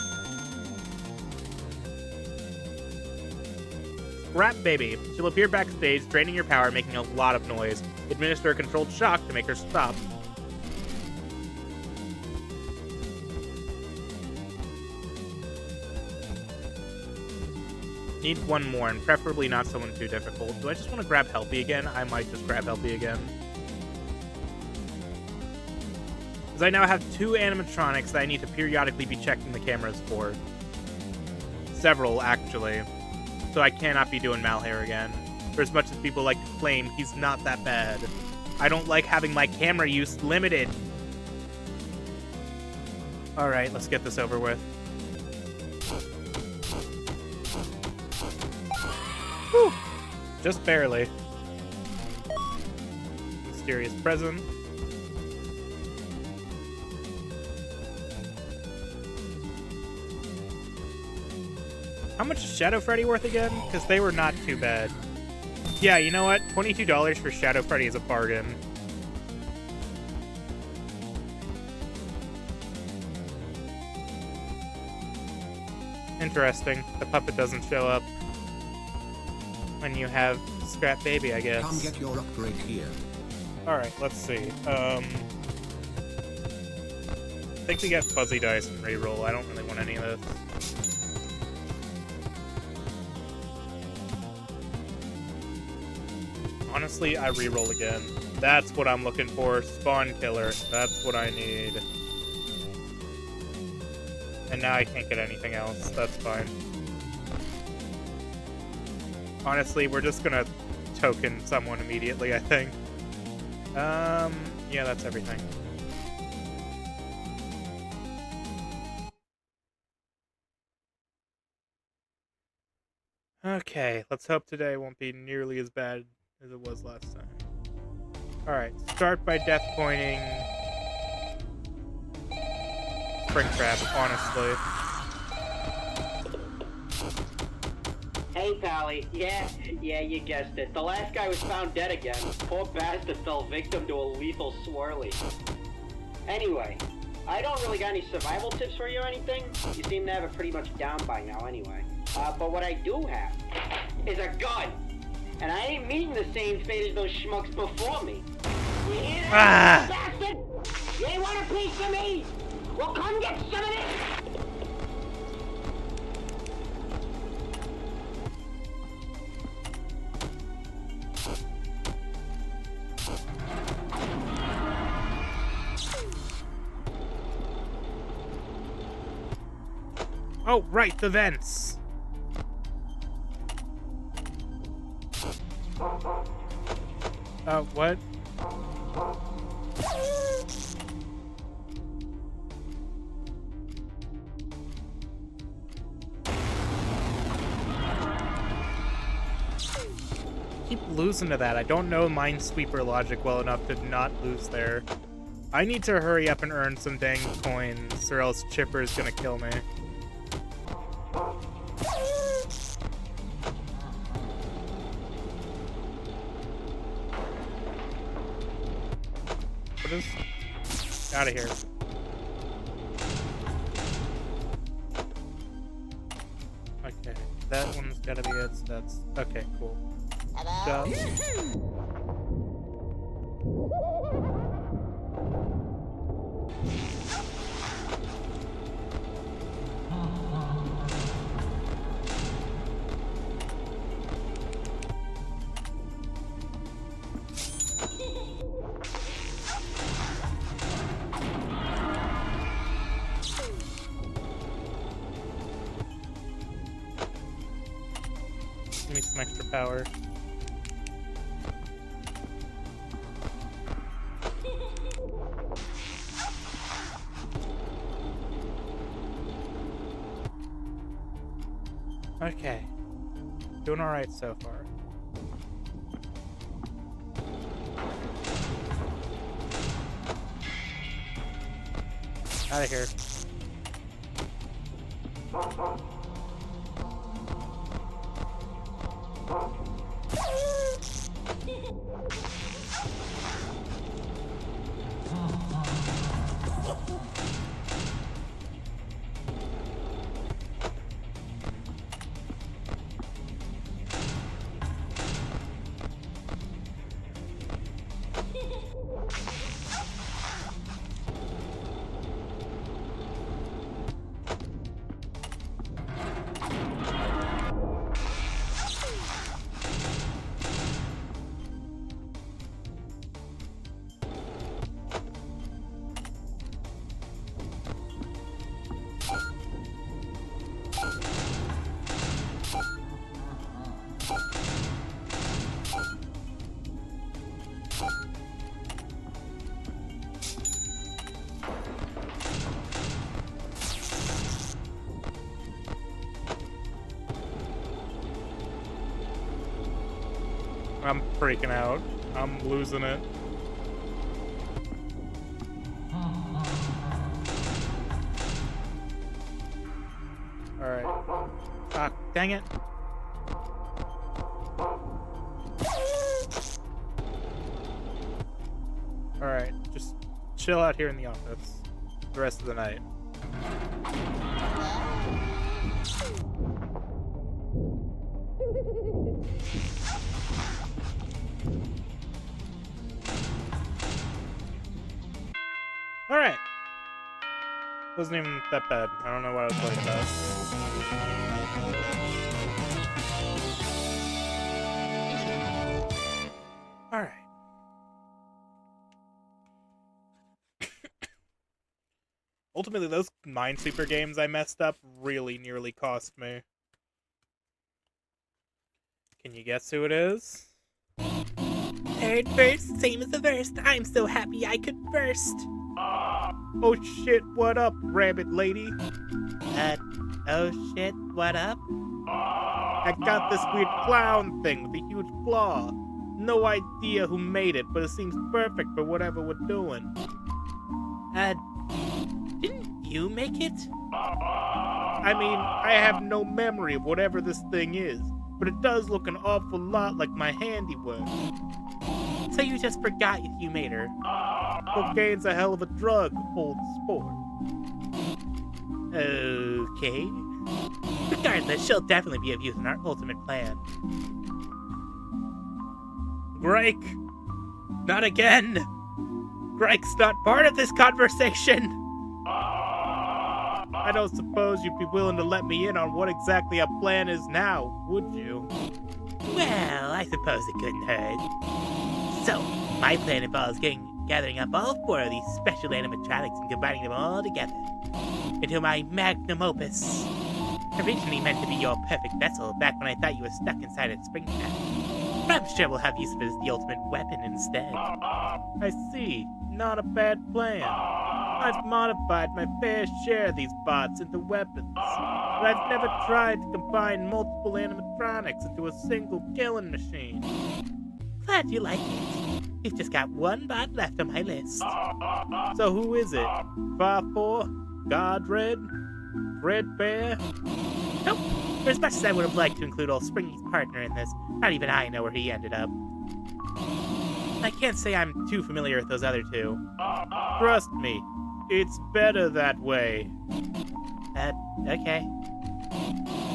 S1: Scrap Baby. She'll appear backstage, draining your power, making a lot of noise. Administer a controlled shock to make her stop. Need one more, and preferably not someone too difficult. Do I just want to grab Helpy again? I might just grab Helpy again. Because I now have 2 animatronics that I need to periodically be checking the cameras for. Several, actually. So I cannot be doing Malhair again. For as much as people like to claim, he's not that bad. I don't like having my camera use limited. Alright, let's get this over with. Whew. Just barely. Mysterious present. How much is Shadow Freddy worth again? Because they were not too bad. Yeah, you know what? $22 for Shadow Freddy is a bargain. Interesting. The puppet doesn't show up when you have Scrap Baby, I guess.
S2: Come get your upgrade here.
S1: Alright, let's see. I think we get Fuzzy Dice and reroll. I don't really want any of this. Honestly, I reroll again. That's what I'm looking for. Spawn Killer. That's what I need. And now I can't get anything else. That's fine. Honestly, we're just gonna token someone immediately, I think. Yeah, that's everything. Okay, let's hope today won't be nearly as bad as it was last time. Alright, start by death pointing Springtrap, honestly.
S7: Hey, Pally. Yeah, you guessed it. The last guy was found dead again. Poor bastard fell victim to a lethal swirly. Anyway, I don't really got any survival tips for you or anything. You seem to have it pretty much down by now anyway. But what I do have is a gun. And I ain't meeting the same fate as those schmucks before me. You hear that, bastard? You ain't want a piece of me? Well, come get some of this!
S1: Oh, right, the vents. What? Keep losing to that. I don't know Minesweeper logic well enough to not lose there. I need to hurry up and earn some dang coins, or else Chipper's gonna kill me. What is... out of here. Okay, that one's gotta be it, so that's... okay, cool. So... give me some extra power. Okay. Doing alright so far. Out of here. I'm freaking out. I'm losing it. Alright. Ah, dang it. Alright, just chill out here in the office the rest of the night. Alright. Wasn't even that bad. I don't know what I was like about. Alright. Ultimately, those Minesweeper games I messed up really nearly cost me. Can you guess who it is?
S3: Third verse, same as the first. I'm so happy I could burst.
S1: Oh shit, what up, rabbit lady?
S3: Oh shit, what up?
S1: I got this weird clown thing with a huge claw. No idea who made it, but it seems perfect for whatever we're doing.
S3: Didn't you make it?
S1: I mean, I have no memory of whatever this thing is, but it does look an awful lot like my handiwork.
S3: So you just forgot you made her.
S1: Cocaine's a hell of a drug, old sport.
S3: Okay. Regardless, she'll definitely be of use in our ultimate plan.
S1: Greg! Not again! Greg's not part of this conversation! I don't suppose you'd be willing to let me in on what exactly our plan is now, would you?
S3: Well, I suppose it couldn't hurt. So, my plan involves gathering up all 4 of these special animatronics and combining them all together into my magnum opus. Originally meant to be your perfect vessel back when I thought you were stuck inside a spring trap. But I'm sure we'll have use of it as the ultimate weapon instead.
S1: I see. Not a bad plan. I've modified my fair share of these bots into weapons, but I've never tried to combine multiple animatronics into a single killing machine.
S3: Glad you like it. We've just got 1 bot left on my list.
S1: So who is it? Farfor? Godred? Frickbear?
S3: Nope. For as much as I would have liked to include old Springy's partner in this, not even I know where he ended up. I can't say I'm too familiar with those other 2.
S1: Trust me, it's better that way.
S3: Okay.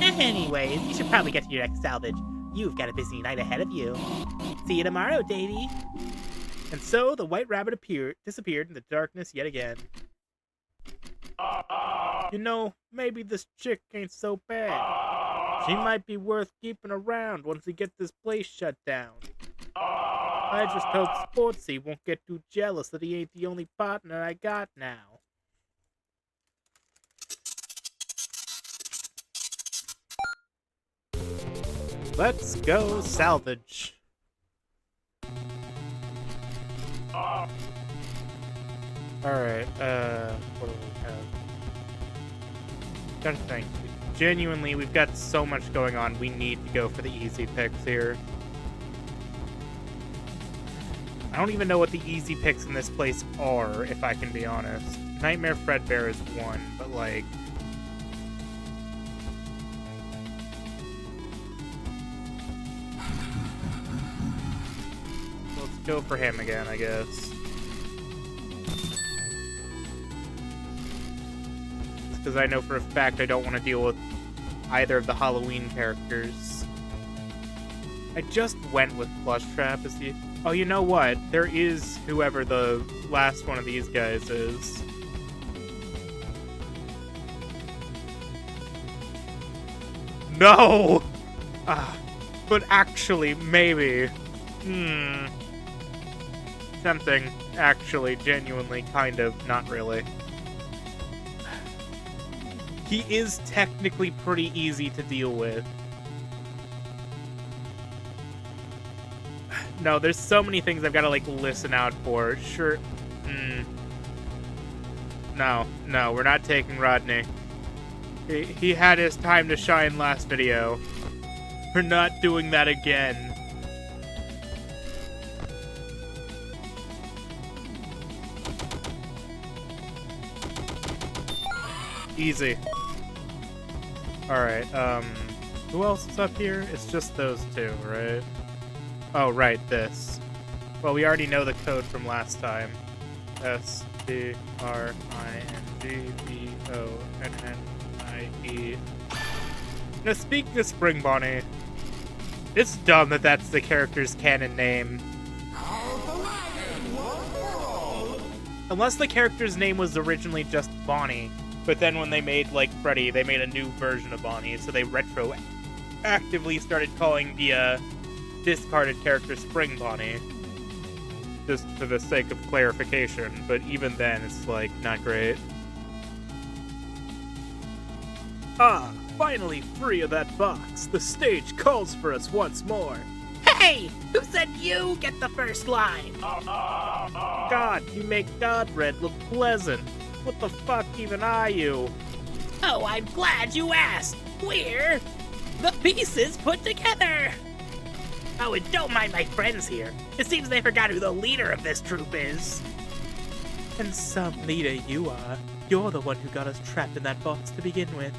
S3: Anyways, you should probably get to your next salvage. You've got a busy night ahead of you. See you tomorrow, Davy.
S1: And so the white rabbit disappeared in the darkness yet again. You know, maybe this chick ain't so bad. She might be worth keeping around once we get this place shut down. I just hope Sportsy won't get too jealous that he ain't the only partner I got now. Let's go salvage. Alright, what do we have? Gotta think. Genuinely, we've got so much going on, we need to go for the easy picks here. I don't even know what the easy picks in this place are, if I can be honest. Nightmare Fredbear is one, but like... let's go for him again, I guess. Because I know for a fact I don't want to deal with either of the Halloween characters. I just went with Plush Trap as the... oh, you know what? There is whoever the last one of these guys is. No! But actually, maybe. Tempting. Actually, genuinely, kind of, not really. He is technically pretty easy to deal with. No, there's so many things I've got to, like, listen out for. Sure. No, we're not taking Rodney. He had his time to shine last video. We're not doing that again. Easy. Alright, who else is up here? It's just those two, right? Oh, right, this. Well, we already know the code from last time. STRINGBONNIE. Now, speaking of Spring Bonnie, it's dumb that that's the character's canon name. Unless the character's name was originally just Bonnie, but then when they made, like, Freddy, they made a new version of Bonnie, so they retroactively started calling the, discarded character Spring Bonnie. Just for the sake of clarification, but even then, it's, like, not great. Ah, finally free of that box. The stage calls for us once more.
S3: Hey! Who said you get the first line?
S1: God, you make Godred look pleasant. What the fuck even are you?
S3: Oh, I'm glad you asked. We're the pieces put together. Oh, and don't mind my friends here. It seems they forgot who the leader of this troop is.
S1: And some leader you are. You're the one who got us trapped in that box to begin with.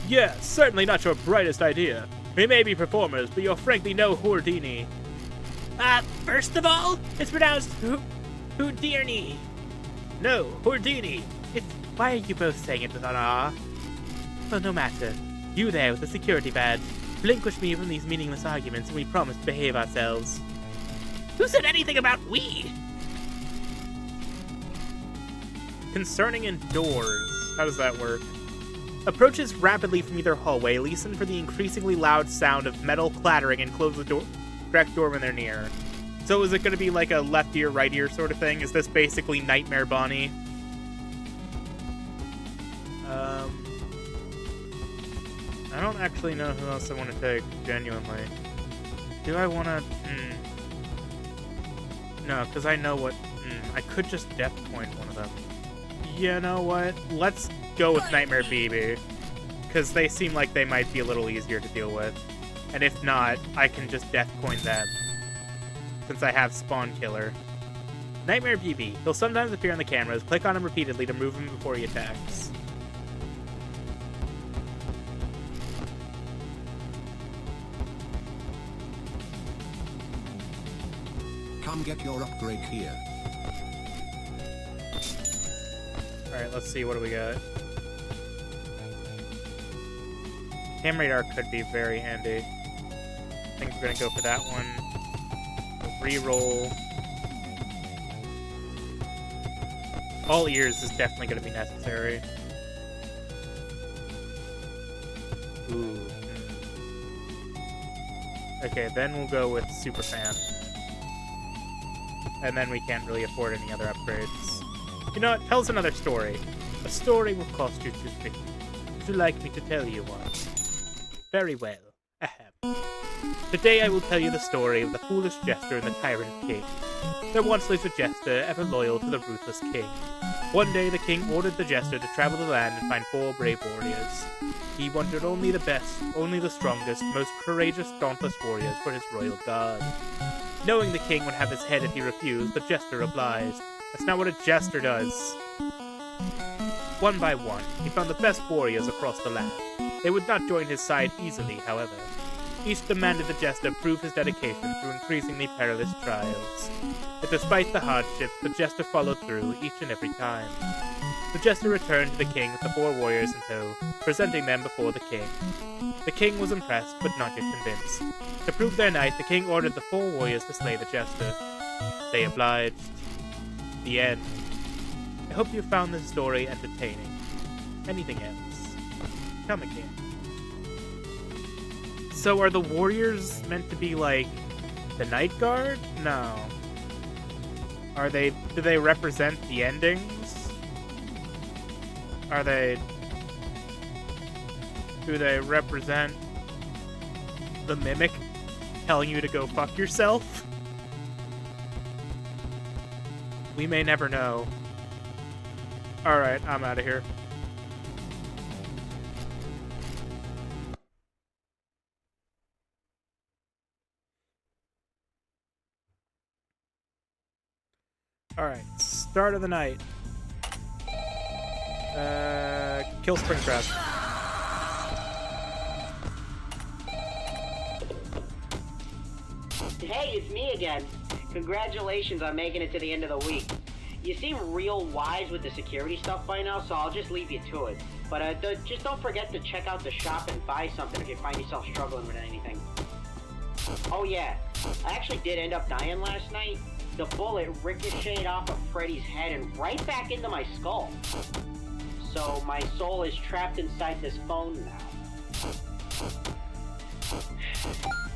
S1: Yeah, certainly not your brightest idea. We may be performers, but you're frankly no Houdini.
S3: First of all, it's pronounced Houdini.
S1: No, Houdini.
S3: Why are you both saying it with an R? Well, no matter. You there with the security badge. Relinquish me from these meaningless arguments, and we promise to behave ourselves. Who said anything about we?
S1: Concerning indoors. How does that work? Approaches rapidly from either hallway. Listen for the increasingly loud sound of metal clattering and close the correct door when they're near. So is it going to be like a left ear, right ear sort of thing? Is this basically Nightmare Bonnie? I don't actually know who else I want to take, genuinely. Do I want to... No, because I know what... I could just death point one of them. You know what? Let's go with Nightmare BB. Because they seem like they might be a little easier to deal with. And if not, I can just death coin them. Since I have Spawn Killer. Nightmare BB. He'll sometimes appear on the cameras. Click on him repeatedly to move him before he attacks.
S2: Come get your upgrade here.
S1: Alright, let's see, what do we got? Cam radar could be very handy. I think we're gonna go for that one. Reroll. All ears is definitely gonna be necessary. Ooh. Okay, then we'll go with Superfan. And then we can't really afford any other upgrades. You know what? Tell us another story. A story will cost you 250. Would you like me to tell you one? Very well. Ahem. Today I will tell you the story of the foolish jester and the tyrant king. There once lived a jester, ever loyal to the ruthless king. One day the king ordered the jester to travel the land and find 4 brave warriors. He wanted only the best, only the strongest, most courageous, dauntless warriors for his royal guard. Knowing the king would have his head if he refused, the jester obliged. That's not what a jester does. One by one, he found the best warriors across the land. They would not join his side easily, however. Each demanded the jester prove his dedication through increasingly perilous trials. But despite the hardships, the jester followed through each and every time. The jester returned to the king with the 4 warriors in tow, presenting them before the king. The king was impressed, but not yet convinced. To prove their might, the king ordered the 4 warriors to slay the jester. They obliged. The end. I hope you found this story entertaining. Anything else? Come again. So are the warriors meant to be like the nightguard? No. Are they... do they represent the endings? Are they... do they represent the mimic telling you to go fuck yourself? We may never know. Alright, I'm out of here. Alright, start of the night. kill Springtrap.
S7: Hey, it's me again. Congratulations on making it to the end of the week. You seem real wise with the security stuff by now, so I'll just leave you to it. But just don't forget to check out the shop and buy something if you find yourself struggling with anything. Oh yeah, I actually did end up dying last night. The bullet ricocheted off of Freddy's head and right back into my skull. So my soul is trapped inside this phone now.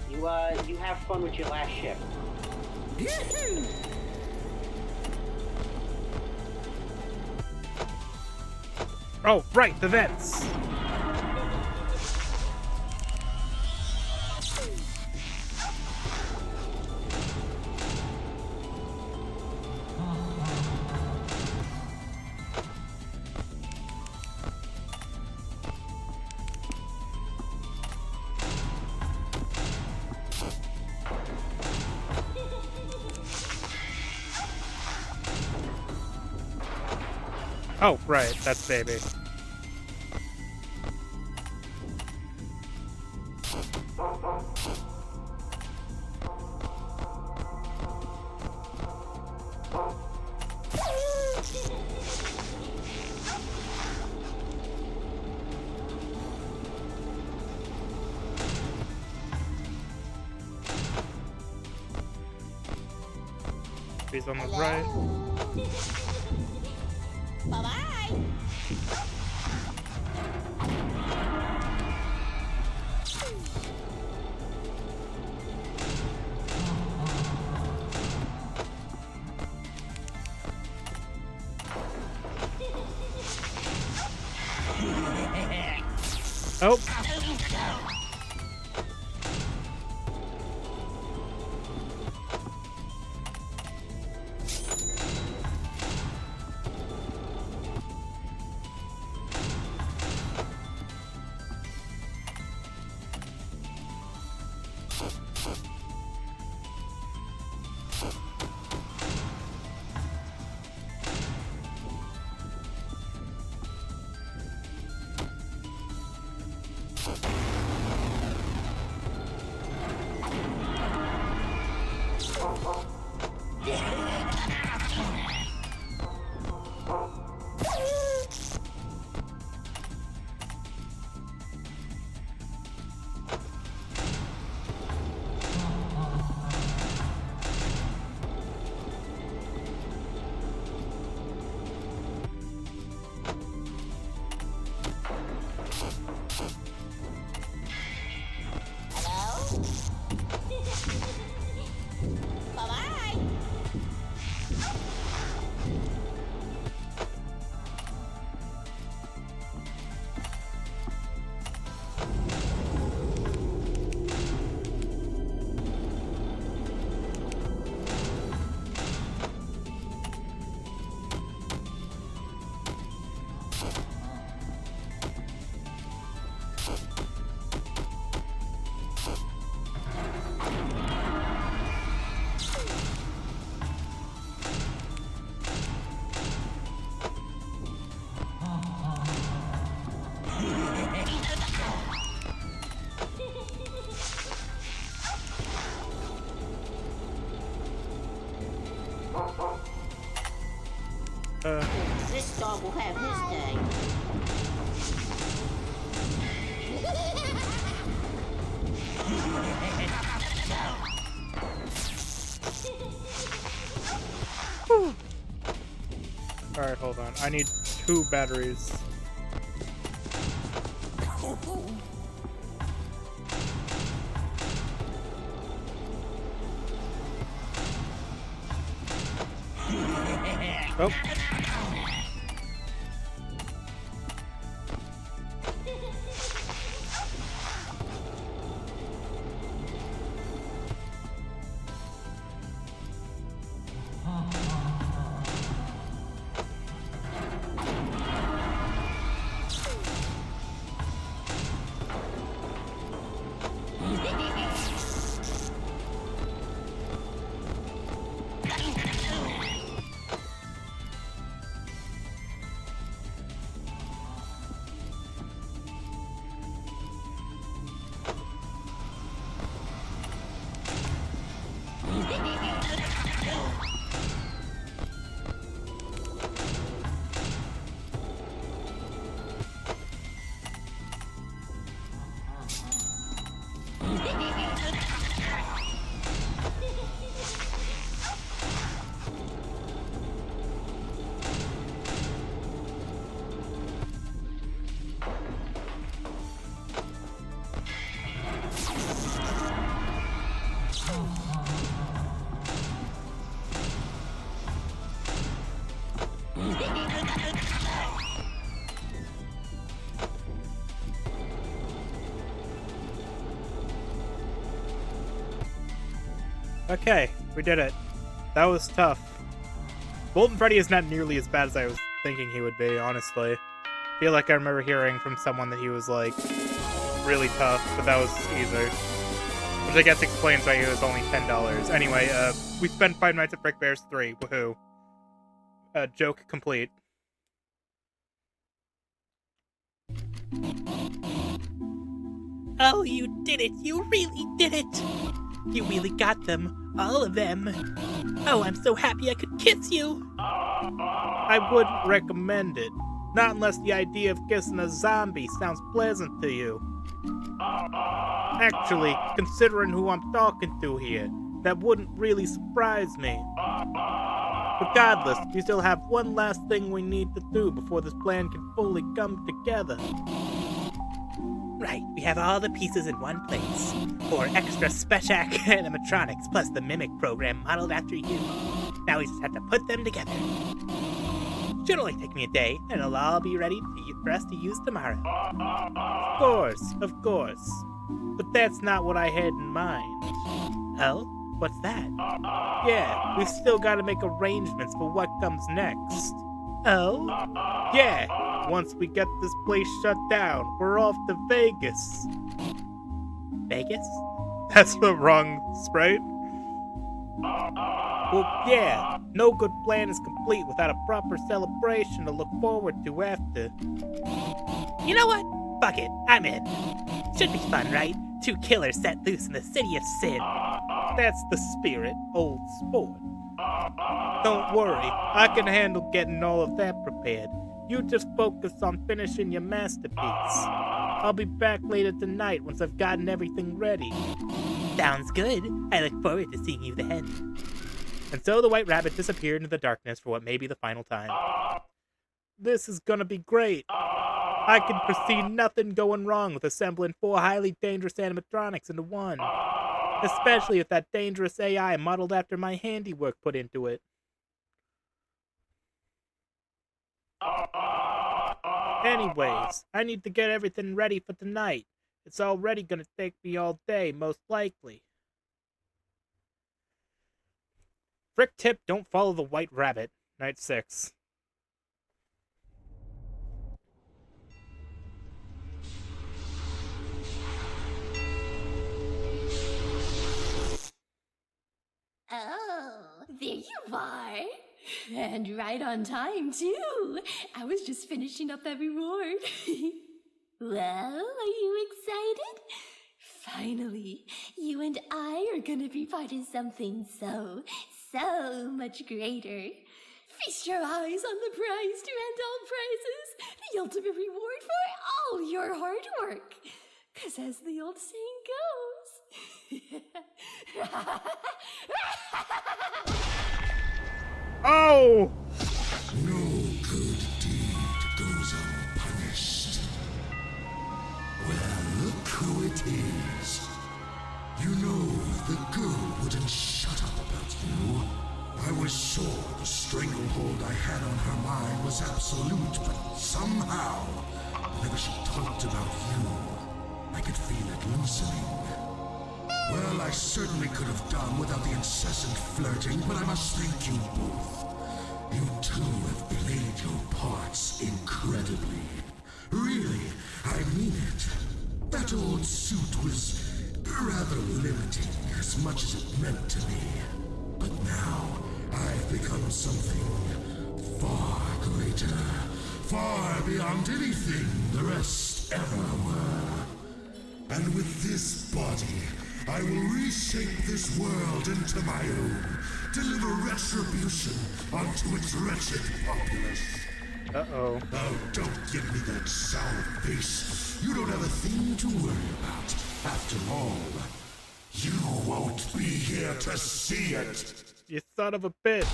S7: You have fun with your last shift.
S1: Oh, right, the vents. Oh, right, that's baby. He's on the right.
S5: Bye-bye.
S1: Oh.
S5: This dog will have his day.
S1: Alright, hold on. I need 2 batteries. Oh. Okay, we did it. That was tough. Bolton Freddy is not nearly as bad as I was thinking he would be, honestly. I feel like I remember hearing from someone that he was, like, really tough, but that was easier. Which I guess explains why he was only $10. Anyway, we spent 5 nights at Frickbear's 3. Woohoo. Joke complete.
S3: Oh, you did it! You really did it! You really got them. All of them. Oh, I'm so happy I could kiss you!
S1: I wouldn't recommend it. Not unless the idea of kissing a zombie sounds pleasant to you. Actually, considering who I'm talking to here, that wouldn't really surprise me. Regardless, we still have one last thing we need to do before this plan can fully come together.
S3: Right, we have all the pieces in one place. 4 extra special animatronics plus the mimic program modeled after you. Now we just have to put them together. Should only take me a day, and it'll all be ready for us to use tomorrow.
S1: Of course. But that's not what I had in mind.
S3: Oh? What's that?
S1: Yeah, we still gotta make arrangements for what comes next.
S3: Oh?
S1: Yeah, once we get this place shut down, we're off to Vegas.
S3: Vegas?
S1: That's the wrong sprite. Well, yeah, no good plan is complete without a proper celebration to look forward to after.
S3: You know what? Fuck it, I'm in. Should be fun, right? 2 killers set loose in the city of sin.
S1: That's the spirit, old sport. Don't worry, I can handle getting all of that prepared. You just focus on finishing your masterpiece. I'll be back later tonight once I've gotten everything ready.
S3: Sounds good. I look forward to seeing you then.
S1: And so the White Rabbit disappeared into the darkness for what may be the final time. This is gonna be great. I can foresee nothing going wrong with assembling 4 highly dangerous animatronics into one. Especially if that dangerous AI modeled after my handiwork put into it. Anyways, I need to get everything ready for tonight. It's already gonna take me all day, most likely. Frick tip, don't follow the White Rabbit. Night 6.
S8: Oh, there you are. And right on time, too. I was just finishing up that reward. Well, are you excited? Finally, you and I are gonna be part of something so much greater. Feast your eyes on the prize to end all prizes, the ultimate reward for all your hard work. 'Cause as the old saying goes...
S1: Oh!
S2: No good deed goes unpunished. Well, look who it is. You know the girl wouldn't shut up about you. I was sure the stranglehold I had on her mind was absolute, but somehow, whenever she talked about you, I could feel it loosening. Well, I certainly could have done without the incessant flirting, but I must thank you both. You two have played your parts incredibly. Really, I mean it. That old suit was rather limiting, as much as it meant to me. But now, I've become something far greater, far beyond anything the rest ever were. And with this body, I will reshape this world into my own, deliver retribution onto its wretched populace.
S1: Uh-oh.
S2: Oh, don't give me that sour face. You don't have a thing to worry about. After all, you won't be here to see it.
S1: You son of a bitch.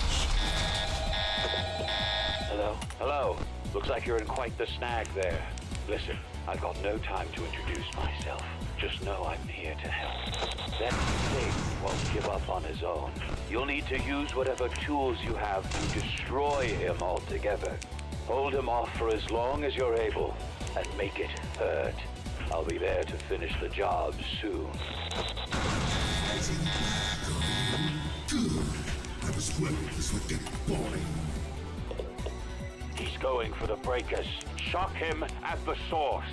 S9: Hello. Looks like you're in quite the snag there. Listen, I've got no time to introduce myself. Just know I'm here to help. That thing won't give up on his own. You'll need to use whatever tools you have to destroy him altogether. Hold him off for as long as you're able, and make it hurt. I'll be there to finish the job soon.
S2: Good. I was worried this would get boring.
S9: He's going for the breakers. Shock him at the source.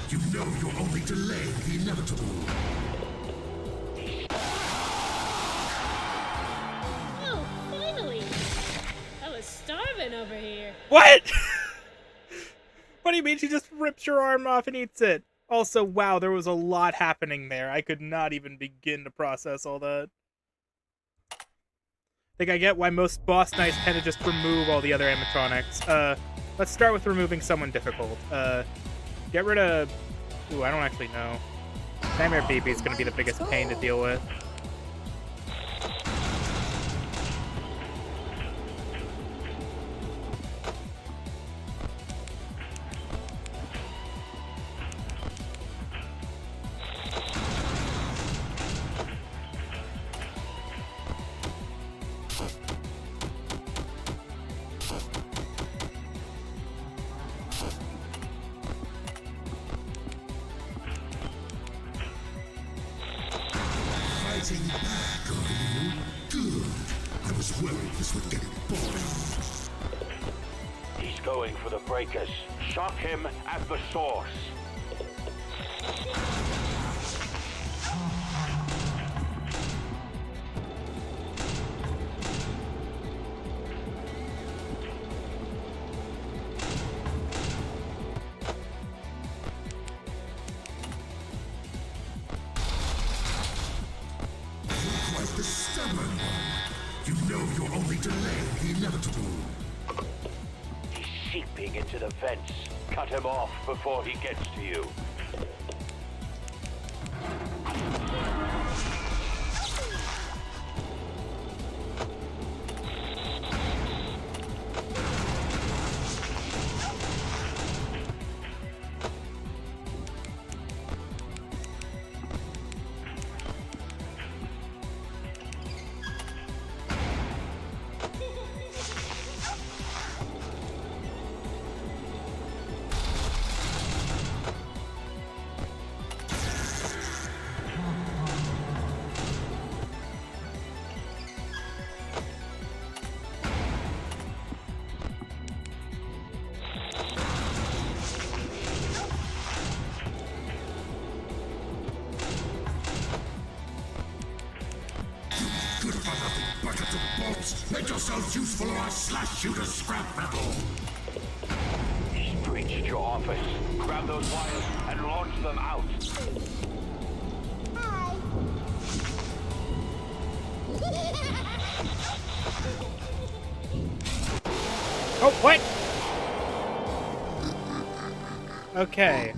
S2: You know you're only delaying the inevitable.
S10: Oh, finally! I was starving over here.
S1: What? What do you mean she just rips your arm off and eats it? Also, wow, there was a lot happening there. I could not even begin to process all that. I think I get why most boss knights tend to just remove all the other animatronics. Let's start with removing someone difficult. Get rid of... Ooh, I don't actually know. Nightmare BB is going to be the biggest pain to deal with.
S2: Fighting back, are you? Good. I was worried this would get boring.
S9: He's going for the breakers. Shock him at the source.
S2: Quite the stubborn one. You know you're only delaying the inevitable.
S9: He's seeping into the vents. Cut him off before he gets to you.
S2: Good for nothing bucket of bolts. Make yourselves useful or I'll slash you to scrap metal.
S9: He's breached your office. Grab those wires and launch them out.
S1: Oh, what? Okay.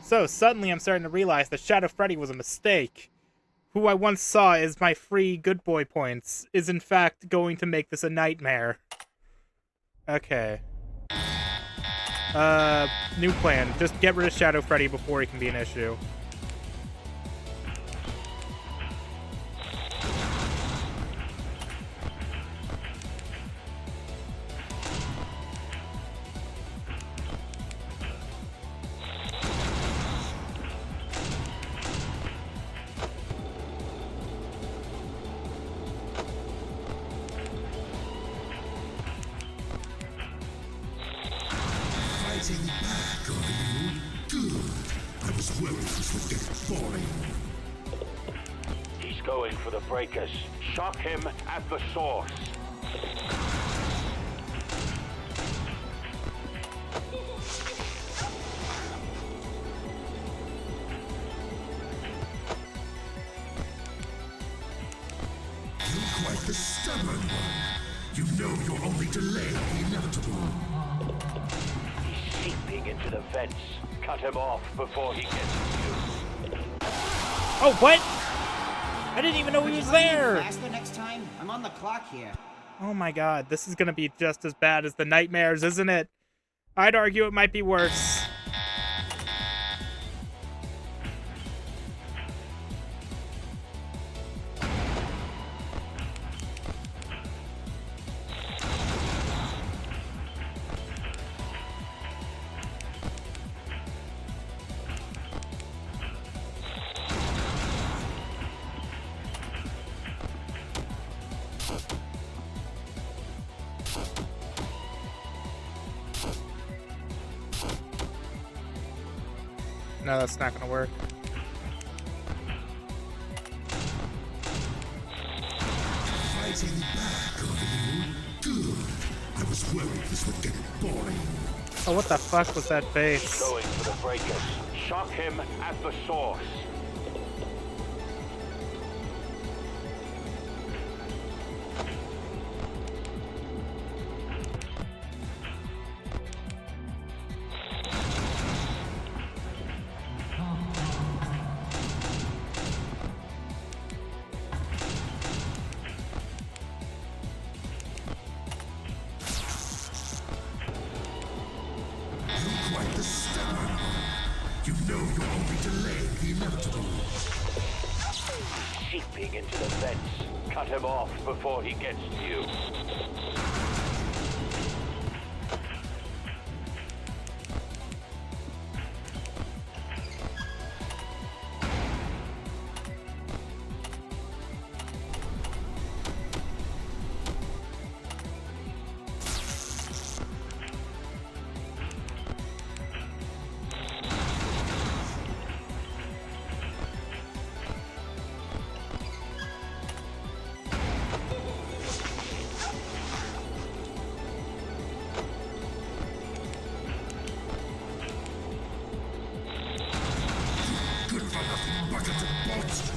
S1: So, suddenly I'm starting to realize that Shadow Freddy was a mistake. Who I once saw as my free good boy points is in fact going to make this a nightmare. Okay. New plan. Just get rid of Shadow Freddy before he can be an issue.
S2: Fighting back, are you? Good. I was worried this would get boring.
S9: He's going for the breakers. Shock him at the source.
S2: quite the stubborn one. You know you're only delaying the inevitable.
S9: He's seeping into the vents. Cut him off before he gets to you.
S1: Oh, what? I didn't even know he was there!
S11: Faster next time? I'm on the clock here.
S1: Oh my god, this is gonna be just as bad as the nightmares, isn't it? I'd argue it might be worse. No, that's not gonna work.
S2: Fighting back, are you? Good. I was worried this would get boring.
S1: Oh, what the fuck was that face?
S9: Going for the breakers. Shock him at the source. Seeping into the vents. Cut him off before he gets to you.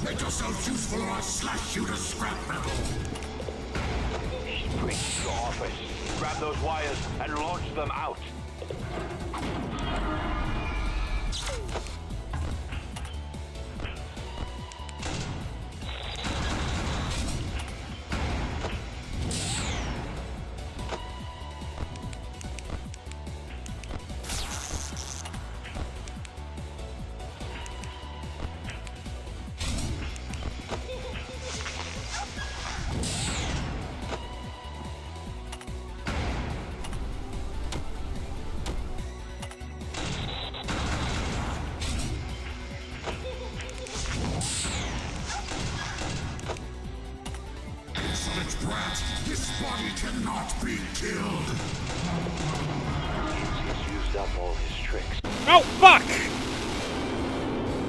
S2: Make yourselves useful or I'll slash you to scrap metal!
S9: Sprint to your office. Grab those wires and launch them out.
S2: This body cannot be killed!
S9: He's used up all his tricks.
S1: Oh, fuck!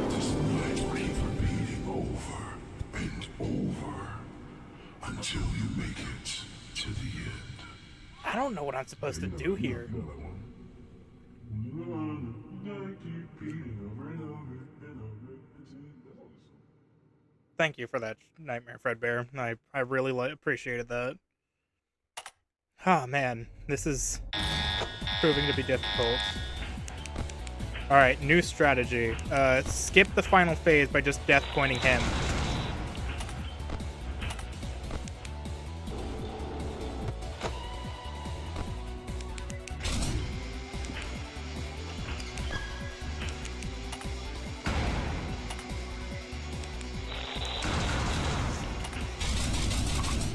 S2: This night will keep repeating over and over until you make it to the end.
S1: I don't know what I'm supposed to do here. Thank you for that, Nightmare Fredbear. I really appreciated that. Oh man, this is proving to be difficult. Alright, new strategy. Skip the final phase by just death pointing him.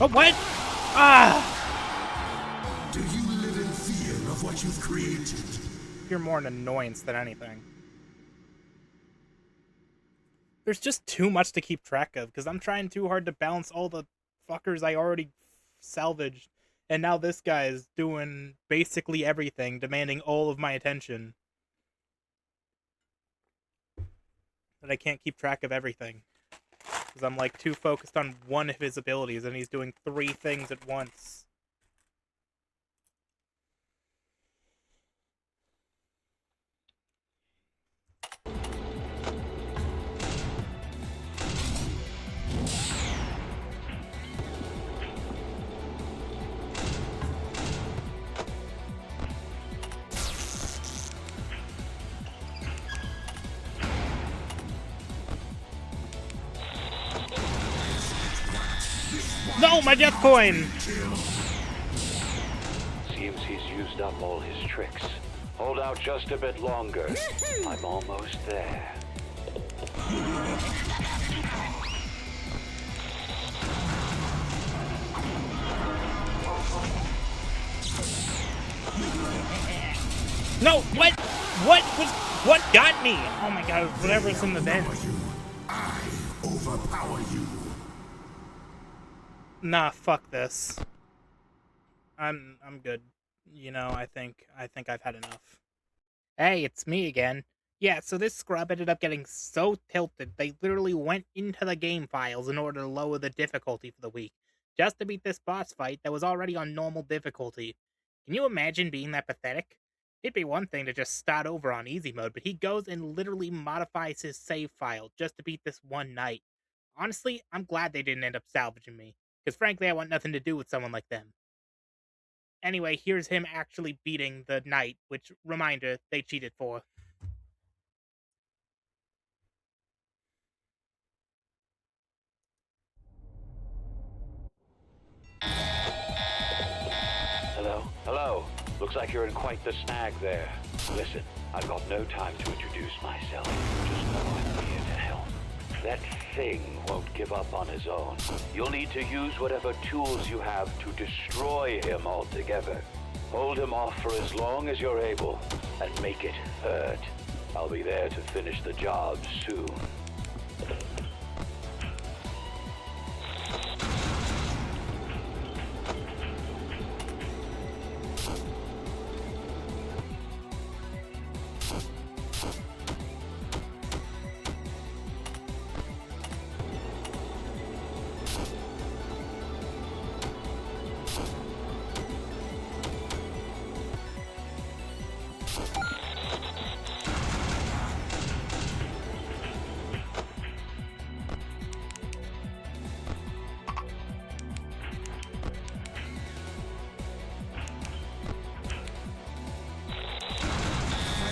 S1: Oh, what? Ah!
S2: Do you live in fear of what you've created?
S1: You're more an annoyance than anything. There's just too much to keep track of, because I'm trying too hard to balance all the fuckers I already salvaged, and now this guy is doing basically everything, demanding all of my attention. That I can't keep track of everything. Because I'm like too focused on one of his abilities and he's doing 3 things at once. No, my death coin!
S9: Seems he's used up all his tricks. Hold out just a bit longer. I'm almost there.
S1: No, what got me? Oh my god, whatever's in the vent.
S2: I overpower you.
S1: Nah, fuck this. I'm good. You know, I think I've had enough. Hey, it's me again. Yeah, so this scrub ended up getting so tilted, they literally went into the game files in order to lower the difficulty for the week, just to beat this boss fight that was already on normal difficulty. Can you imagine being that pathetic? It'd be one thing to just start over on easy mode, but he goes and literally modifies his save file just to beat this one night. Honestly, I'm glad they didn't end up salvaging me, because frankly I want nothing to do with someone like them. Anyway, here's him actually beating the knight, which, reminder, they cheated for.
S9: Hello? Hello? Looks like you're in quite the snag there. Listen, I've got no time to introduce myself. Just know I'm here to help. That thing won't give up on his own. You'll need to use whatever tools you have to destroy him altogether. Hold him off for as long as you're able, and make it hurt. I'll be there to finish the job soon.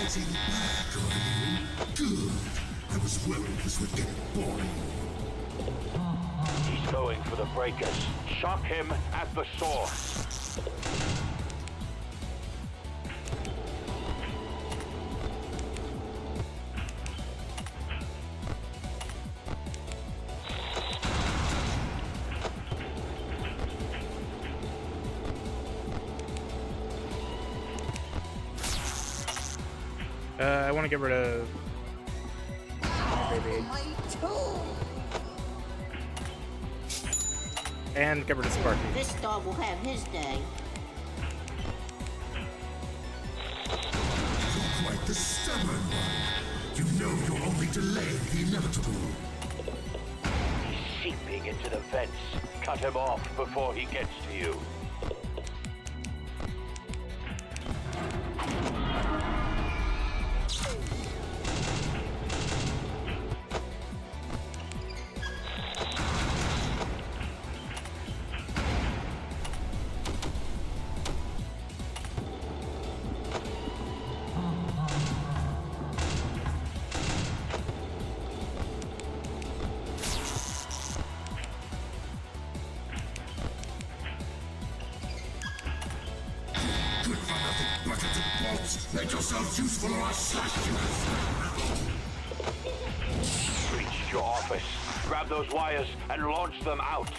S2: Fighting back, are you? Good. I was worried this would get boring.
S9: He's going for the breakers. Shock him at the source.
S1: I want to get rid of... Baby. And get rid of Sparky.
S5: This dog will have his day.
S2: You're quite the stubborn one. You know you're only delaying the inevitable.
S9: He's seeping into the vents. Cut him off before he gets to you.
S2: Make yourselves useful or I'll slash you.
S9: Reach your office. Grab those wires and launch them out.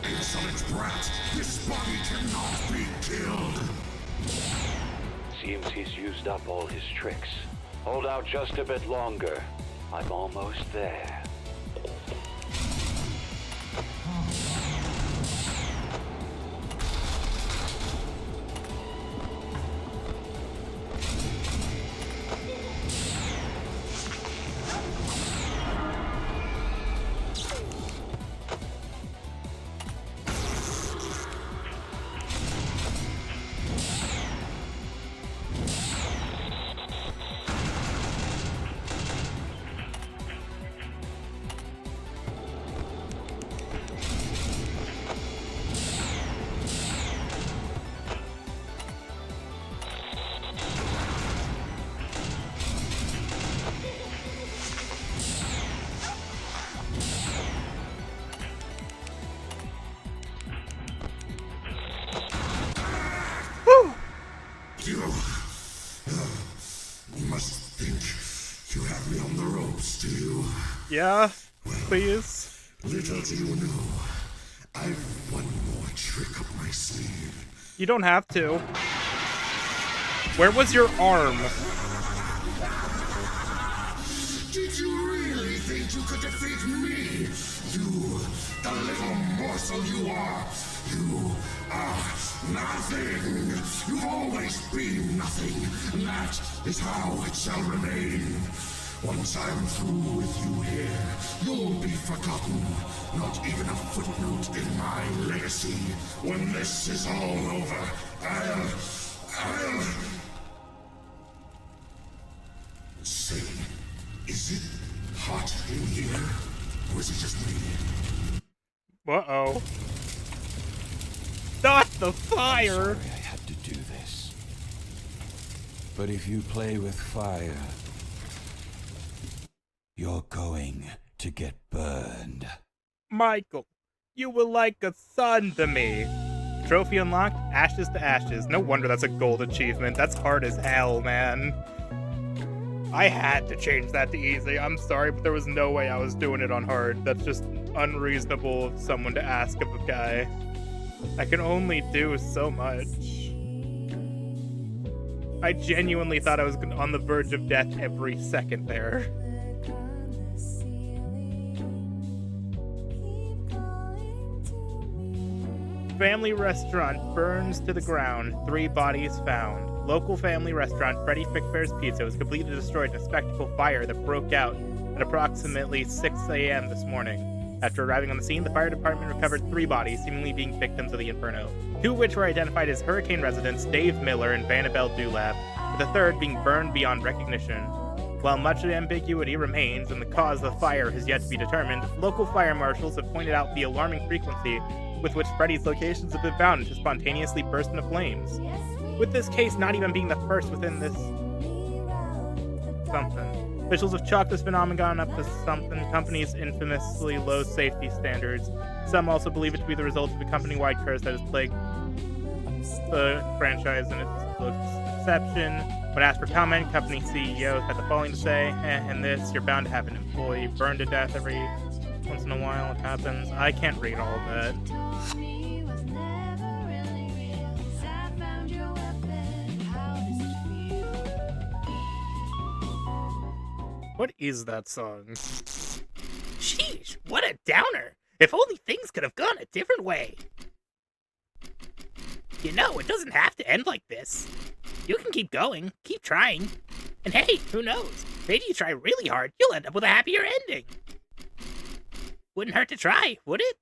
S2: Insolent brat! This body cannot be killed!
S9: Seems he's used up all his tricks. Hold out just a bit longer. I'm almost there.
S2: me on the ropes, do you?
S1: Yeah, please.
S2: Little do you know, I've one more trick up my sleeve.
S1: You don't have to. Where was your arm?
S2: Did you really think you could defeat me? You, the little morsel you are. You are nothing. You've always been nothing. And that is how it shall remain. Once I'm through with you here, you'll be forgotten. Not even a footnote in my legacy. When this is all over, I'll... Say, is it hot in here? Or is it just me?
S1: Uh-oh. Not the fire!
S12: I'm sorry I had to do this. But if you play with fire, you're going to get burned.
S1: Michael, you were like a son to me. Trophy unlocked, ashes to ashes. No wonder that's a gold achievement. That's hard as hell, man. I had to change that to easy. I'm sorry, but there was no way I was doing it on hard. That's just unreasonable of someone to ask of a guy. I can only do so much. I genuinely thought I was on the verge of death every second there. Family restaurant burns to the ground. 3 bodies found. Local family restaurant Freddy Frickbear's Pizza was completely destroyed in a spectacle fire that broke out at approximately 6 a.m. this morning. After arriving on the scene, the fire department recovered 3 bodies, seemingly being victims of the inferno, 2 of which were identified as Hurricane residents Dave Miller and Vanabelle Dulab, with the 3rd being burned beyond recognition. While much ambiguity remains and the cause of the fire has yet to be determined, local fire marshals have pointed out the alarming frequency with which Freddy's locations have been found to spontaneously burst into flames. With this case not even being the first within this... something. Officials have chalked this phenomenon up to something company's infamously low safety standards. Some also believe it to be the result of a company-wide curse that has plagued the franchise and its exception. When asked for comment, company CEO had the following to say, in this, you're bound to have an employee burned to death every once in a while. It happens. I can't read all of that. What is that song?
S3: Sheesh, what a downer. If only things could have gone a different way. You know, it doesn't have to end like this. You can keep going, keep trying. And hey, who knows? Maybe you try really hard, you'll end up with a happier ending. Wouldn't hurt to try, would it?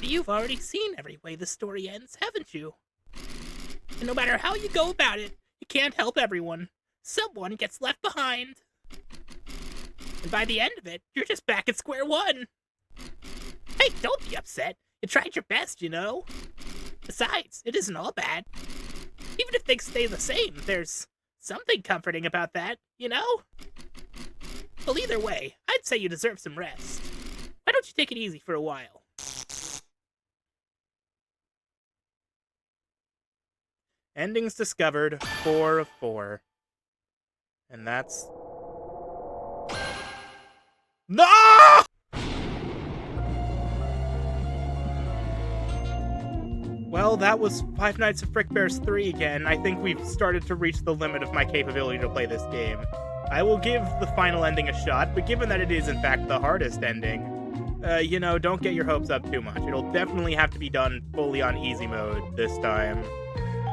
S3: You've already seen every way the story ends, haven't you? And no matter how you go about it, you can't help everyone. Someone gets left behind. And by the end of it, you're just back at square one. Hey, don't be upset. You tried your best, you know? Besides, it isn't all bad. Even if things stay the same, there's something comforting about that, you know? Well, either way, I'd say you deserve some rest. Why don't you take it easy for a while?
S1: Endings discovered, 4 of 4. And that's... No! Well, that was Five Nights at Frickbear's 3 again. I think we've started to reach the limit of my capability to play this game. I will give the final ending a shot, but given that it is in fact the hardest ending, you know, don't get your hopes up too much. It'll definitely have to be done fully on easy mode this time,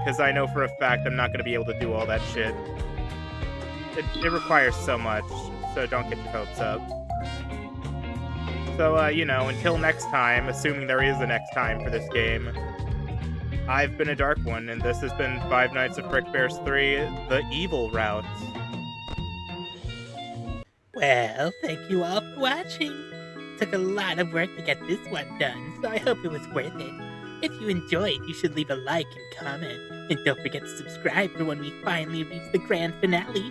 S1: because I know for a fact I'm not going to be able to do all that shit. It requires so much, so don't get your hopes up. So, you know, until next time, assuming there is a next time for this game, I've been a Dark One, and this has been Five Nights at Frickbear's 3, The Evil Route.
S3: Well, thank you all for watching. Took a lot of work to get this one done, so I hope it was worth it. If you enjoyed, you should leave a like and comment. And don't forget to subscribe for when we finally reach the grand finale.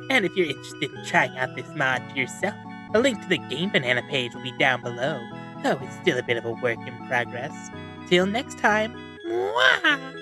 S3: And if you're interested in trying out this mod for yourself, a link to the Game Banana page will be down below, though it's still a bit of a work in progress. Till next time, mwah!